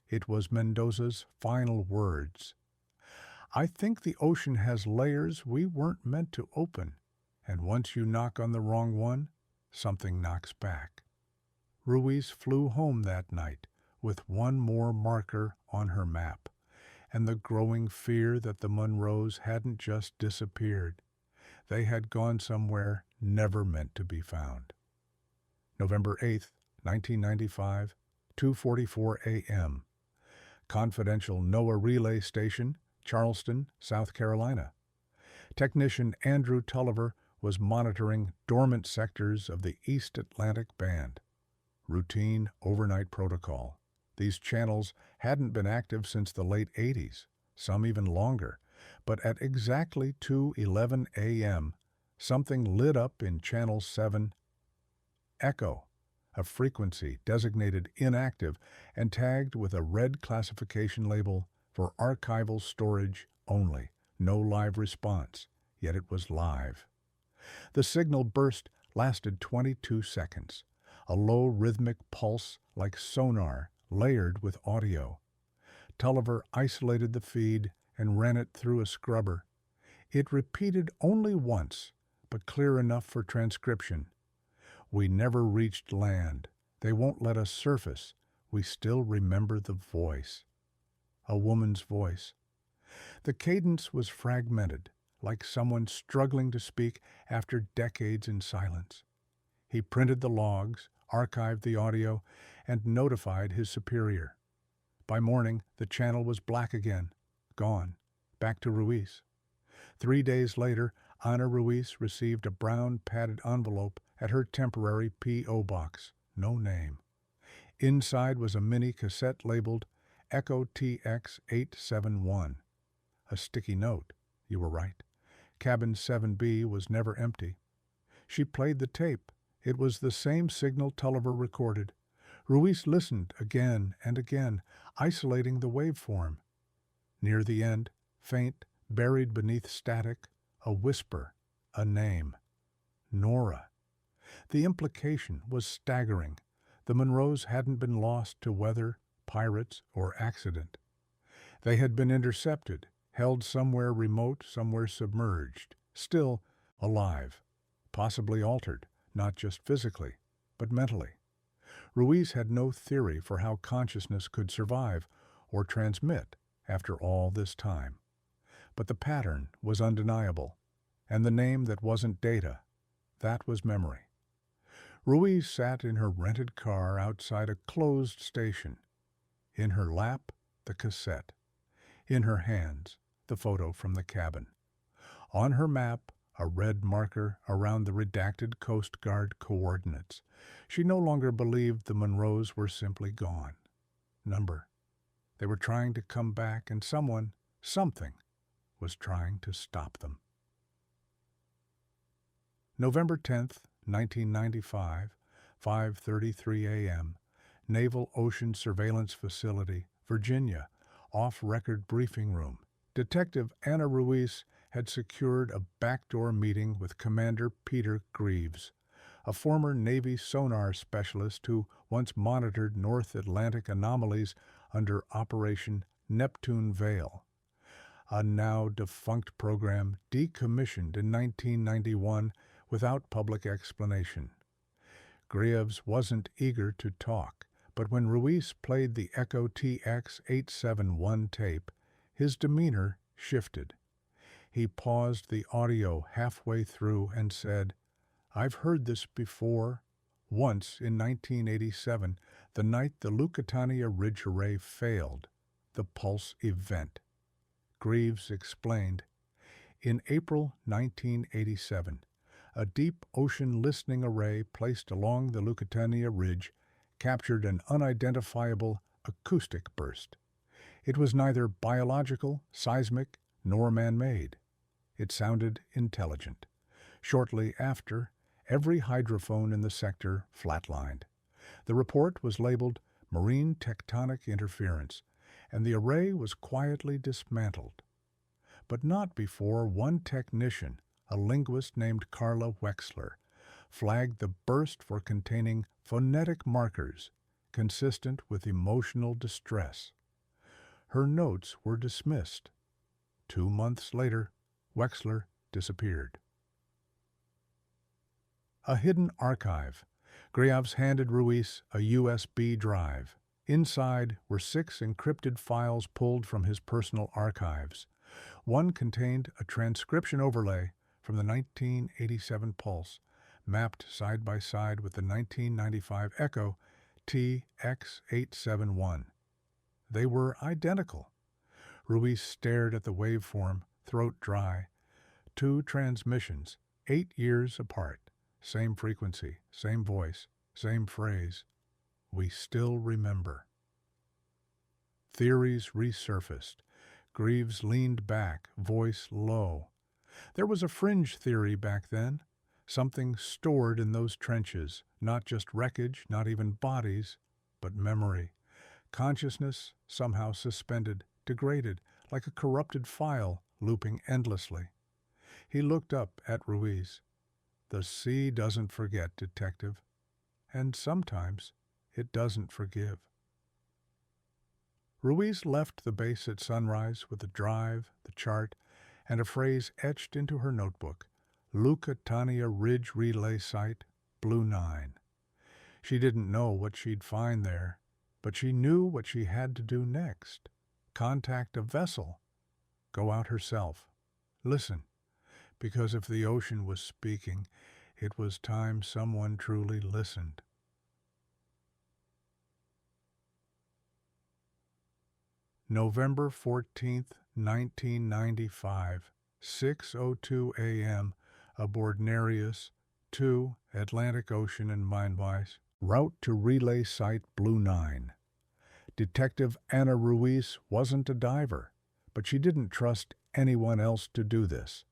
It was Mendoza's final words. "I think the ocean has layers we weren't meant to open, and once you knock on the wrong one, something knocks back." Ruiz flew home that night with one more marker on her map, and the growing fear that the Monroes hadn't just disappeared. They had gone somewhere never meant to be found. November 8, 1995, 2:44 a.m. Confidential NOAA relay station, Charleston, South Carolina. Technician Andrew Tulliver was monitoring dormant sectors of the East Atlantic Band. Routine overnight protocol. These channels hadn't been active since the late 80s, some even longer, but at exactly 2:11 a.m., something lit up in Channel 7, Echo, a frequency designated inactive and tagged with a red classification label for archival storage only, no live response, yet it was live. The signal burst lasted 22 seconds, a low rhythmic pulse like sonar layered with audio. Tulliver isolated the feed and ran it through a scrubber. It repeated only once, but clear enough for transcription. "We never reached land. They won't let us surface. We still remember the voice." A woman's voice. The cadence was fragmented, like someone struggling to speak after decades in silence. He printed the logs, archived the audio, and notified his superior. By morning, the channel was black again, gone, back to Ruiz. 3 days later, Ana Ruiz received a brown padded envelope at her temporary P.O. box, no name. Inside was a mini cassette labeled Echo TX 871. A sticky note. You were right. Cabin 7B was never empty. She played the tape. It was the same signal Tulliver recorded. Ruiz listened again and again, isolating the waveform. Near the end, faint, buried beneath static, a whisper, a name. Nora. The implication was staggering. The Monroes hadn't been lost to weather, pirates, or accident. They had been intercepted, held somewhere remote, somewhere submerged, still alive, possibly altered, not just physically, but mentally. Ruiz had no theory for how consciousness could survive or transmit after all this time. But the pattern was undeniable, and the name that wasn't data, that was memory. Ruiz sat in her rented car outside a closed station. In her lap, the cassette. In her hands, the photo from the cabin. On her map, a red marker around the redacted Coast Guard coordinates. She no longer believed the Monroes were simply gone. Number. They were trying to come back, and someone, something, was trying to stop them. November 10th, 1995, 5:33 a.m., Naval Ocean Surveillance Facility, Virginia, off-record briefing room. Detective Ana Ruiz had secured a backdoor meeting with Commander Peter Greaves, a former Navy sonar specialist who once monitored North Atlantic anomalies under Operation Neptune Veil, a now-defunct program decommissioned in 1991 without public explanation. Greaves wasn't eager to talk, but when Ruiz played the Echo TX-871 tape, his demeanor shifted. He paused the audio halfway through and said, "I've heard this before. Once in 1987, the night the Lusitania Ridge Array failed, the Pulse event." Greaves explained, "In April 1987, a deep ocean listening array placed along the Lusitania Ridge captured an unidentifiable acoustic burst. It was neither biological, seismic, nor man-made. It sounded intelligent. Shortly after, every hydrophone in the sector flatlined. The report was labeled Marine Tectonic Interference, and the array was quietly dismantled. But not before one technician, a linguist named Carla Wexler, flagged the burst for containing phonetic markers consistent with emotional distress. Her notes were dismissed. 2 months later, Wexler disappeared. A hidden archive. Greaves handed Ruiz a USB drive. Inside were 6 encrypted files pulled from his personal archives. One contained a transcription overlay from the 1987 Pulse, mapped side by side with the 1995 Echo TX-871. They were identical. Ruiz stared at the waveform, throat dry. 2 transmissions, 8 years apart. Same frequency, same voice, same phrase. We still remember. Theories resurfaced. Greaves leaned back, voice low. There was a fringe theory back then, something stored in those trenches, not just wreckage, not even bodies, but memory. Consciousness somehow suspended, degraded, like a corrupted file looping endlessly. He looked up at Ruiz. "The sea doesn't forget, detective, and sometimes it doesn't forgive." Ruiz left the base at sunrise with the drive, the chart, and a phrase etched into her notebook: Lusitania Ridge Relay Site, Blue 9. She didn't know what she'd find there, but she knew what she had to do next. Contact a vessel. Go out herself. Listen, because if the ocean was speaking, it was time someone truly listened. November 14th, 1995, 6:02 a.m., aboard Nereus, 2, Atlantic Ocean and Mindwise, route to relay site Blue 9. Detective Anna Ruiz wasn't a diver, but she didn't trust anyone else to do this.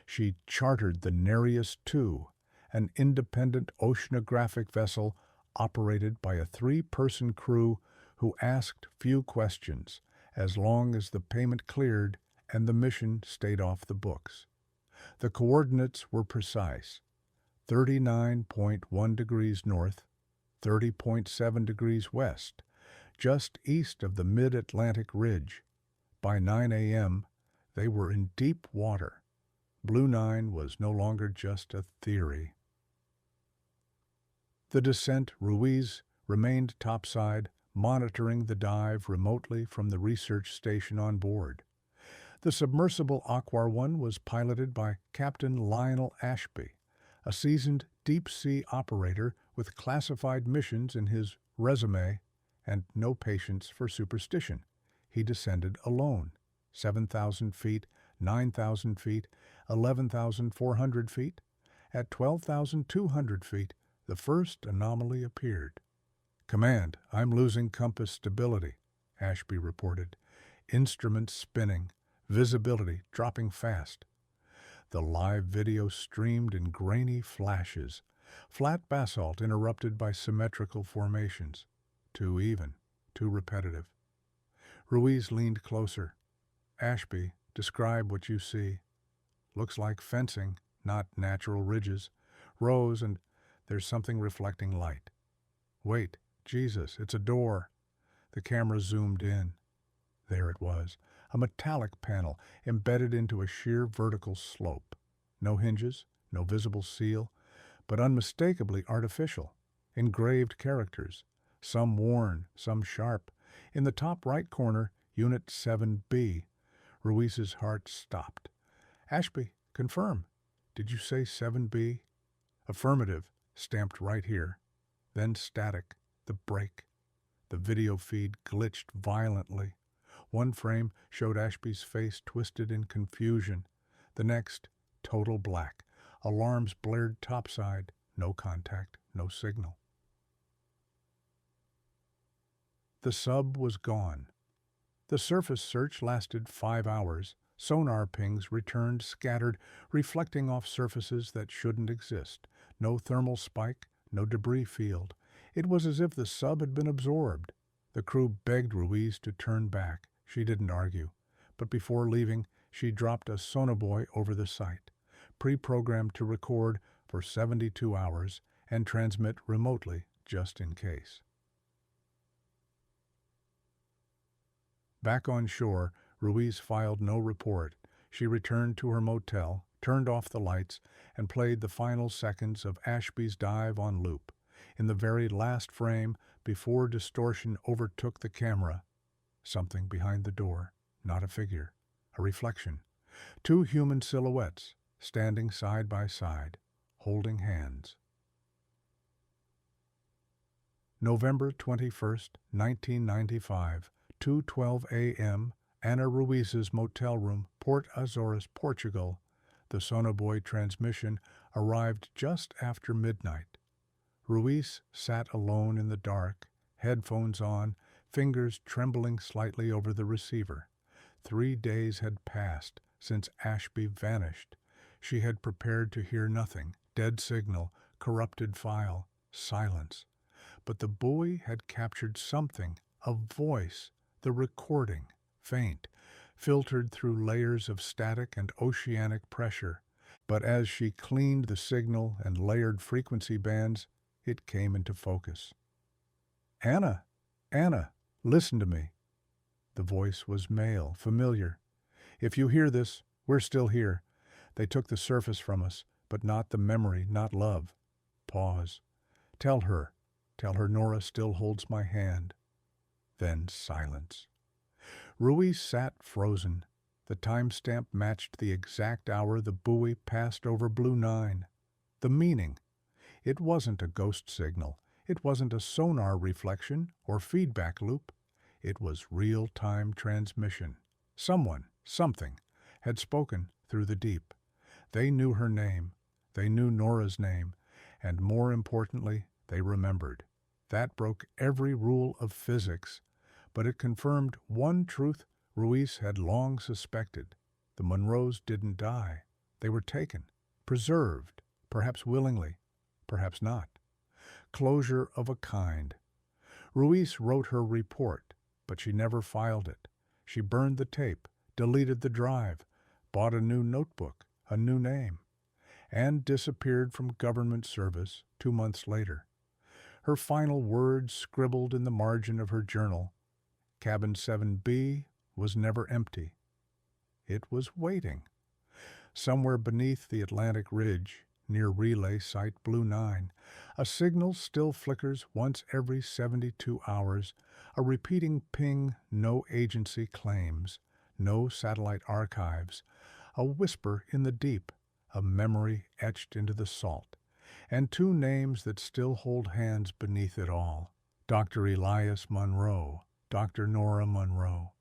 She chartered the Nereus 2, an independent oceanographic vessel operated by a 3-person crew who asked few questions, as long as the payment cleared and the mission stayed off the books. The coordinates were precise: 39.1 degrees north, 30.7 degrees west, just east of the mid-Atlantic ridge. By 9 a.m., they were in deep water. Blue 9 was no longer just a theory. The descent, Ruiz remained topside, monitoring the dive remotely from the research station on board. The submersible Aquar 1 was piloted by Captain Lionel Ashby, a seasoned deep-sea operator with classified missions in his resume and no patience for superstition. He descended alone, 7,000 feet, 9,000 feet, 11,400 feet. At 12,200 feet, the first anomaly appeared. "Command, I'm losing compass stability," Ashby reported. "Instruments spinning, visibility dropping fast." The live video streamed in grainy flashes, flat basalt interrupted by symmetrical formations. Too even, too repetitive. Ruiz leaned closer. "Ashby, describe what you see." looks like fencing, not natural ridges, rows, and there's something reflecting light. Wait, Jesus, it's a door. The camera zoomed in. There it was, a metallic panel embedded into a sheer vertical slope. No hinges, no visible seal, but unmistakably artificial. Engraved characters, some worn, some sharp. In the top right corner, Unit 7B. Ruiz's heart stopped. Ashby, confirm. Did you say 7B? Affirmative, stamped right here. Then static, the break. The video feed glitched violently. One frame showed Ashby's face twisted in confusion. The next, total black. Alarms blared topside. No contact, no signal. The sub was gone. The surface search lasted 5 hours. Sonar pings returned scattered, reflecting off surfaces that shouldn't exist. No thermal spike, no debris field. It was as if the sub had been absorbed. The crew begged Ruiz to turn back. She didn't argue. But before leaving, she dropped a sonobuoy over the site, pre-programmed to record for 72 hours and transmit remotely just in case. Back on shore, Ruiz filed no report. She returned to her motel, turned off the lights, and played the final seconds of Ashby's dive on loop. In the very last frame, before distortion overtook the camera, something behind the door, not a figure, a reflection. 2 human silhouettes, standing side by side, holding hands. November 21st, 1995, 2:12 a.m., Ana Ruiz's motel room, Port Azores, Portugal. The sonobuoy transmission arrived just after midnight. Ruiz sat alone in the dark, headphones on, fingers trembling slightly over the receiver. 3 days had passed since Ashby vanished. She had prepared to hear nothing, dead signal, corrupted file, silence. But the buoy had captured something, a voice, the recording, faint, filtered through layers of static and oceanic pressure. But as she cleaned the signal and layered frequency bands, it came into focus. Anna, listen to me. The voice was male, familiar. If you hear this, we're still here. They took the surface from us, but not the memory, not love. Pause. Tell her Nora still holds my hand. Then silence. Ruiz sat frozen. The timestamp matched the exact hour the buoy passed over Blue 9. The meaning. It wasn't a ghost signal. It wasn't a sonar reflection or feedback loop. It was real-time transmission. Someone, something, had spoken through the deep. They knew her name. They knew Nora's name. And more importantly, they remembered. That broke every rule of physics. But it confirmed one truth Ruiz had long suspected. The Monroes didn't die. They were taken, preserved, perhaps willingly, perhaps not. Closure of a kind. Ruiz wrote her report, but she never filed it. She burned the tape, deleted the drive, bought a new notebook, a new name, and disappeared from government service 2 months later. Her final words scribbled in the margin of her journal. Cabin 7B was never empty. It was waiting. Somewhere beneath the Atlantic Ridge, near Relay Site Blue 9, a signal still flickers once every 72 hours, a repeating ping no agency claims, no satellite archives, a whisper in the deep, a memory etched into the salt, and 2 names that still hold hands beneath it all. Dr. Elias Monroe, Dr. Nora Monroe.